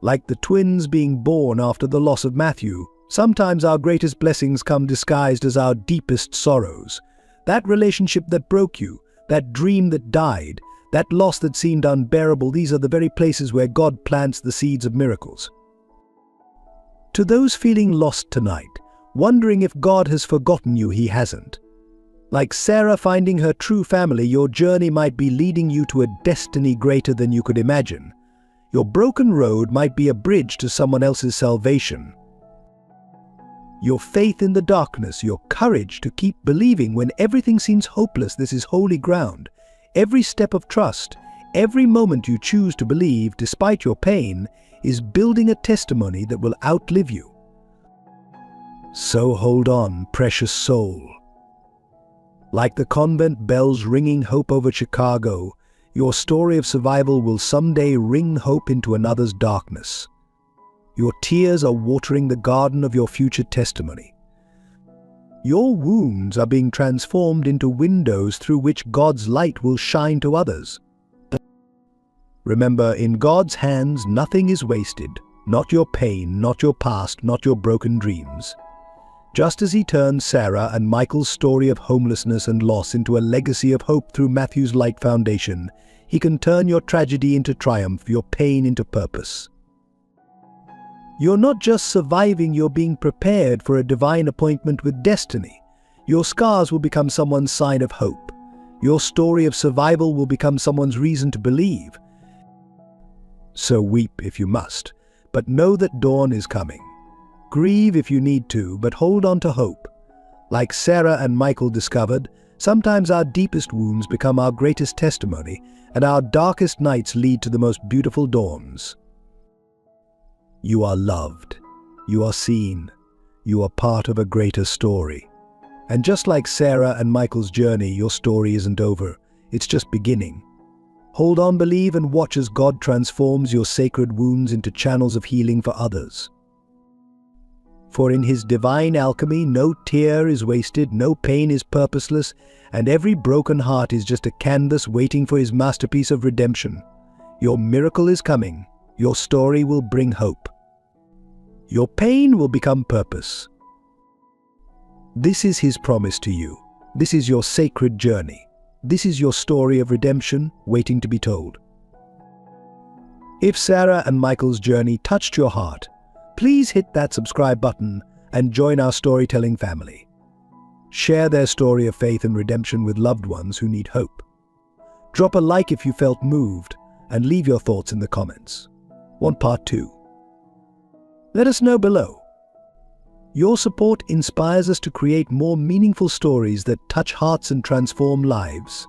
[SPEAKER 1] Like the twins being born after the loss of Matthew, sometimes our greatest blessings come disguised as our deepest sorrows. That relationship that broke you, that dream that died, that loss that seemed unbearable, these are the very places where God plants the seeds of miracles. To those feeling lost tonight, wondering if God has forgotten you, He hasn't. Like Sarah finding her true family, your journey might be leading you to a destiny greater than you could imagine. Your broken road might be a bridge to someone else's salvation. Your faith in the darkness, your courage to keep believing when everything seems hopeless, this is holy ground. Every step of trust, every moment you choose to believe despite your pain, is building a testimony that will outlive you. So hold on, precious soul. Like the convent bells ringing hope over Chicago, your story of survival will someday ring hope into another's darkness. Your tears are watering the garden of your future testimony. Your wounds are being transformed into windows through which God's light will shine to others. Remember, in God's hands, nothing is wasted. Not your pain, not your past, not your broken dreams. Just as He turned Sarah and Michael's story of homelessness and loss into a legacy of hope through Matthew's light foundation, He can turn your tragedy into triumph, your pain into purpose. You're not just surviving, you're being prepared for a divine appointment with destiny. Your scars will become someone's sign of hope. Your story of survival will become someone's reason to believe. So weep if you must, but know that dawn is coming. Grieve if you need to, but hold on to hope. Like Sarah and Michael discovered, sometimes our deepest wounds become our greatest testimony, and our darkest nights lead to the most beautiful dawns. You are loved. You are seen. You are part of a greater story. And just like Sarah and Michael's journey, your story isn't over. It's just beginning. Hold on, believe, and watch as God transforms your sacred wounds into channels of healing for others. For in His divine alchemy, no tear is wasted, no pain is purposeless, and every broken heart is just a canvas waiting for His masterpiece of redemption. Your miracle is coming. Your story will bring hope. Your pain will become purpose. This is His promise to you. This is your sacred journey. This is your story of redemption waiting to be told. If Sarah and Michael's journey touched your heart, please hit that subscribe button and join our storytelling family. Share their story of faith and redemption with loved ones who need hope. Drop a like if you felt moved and leave your thoughts in the comments. Want part 2? Let us know below. Your support inspires us to create more meaningful stories that touch hearts and transform lives.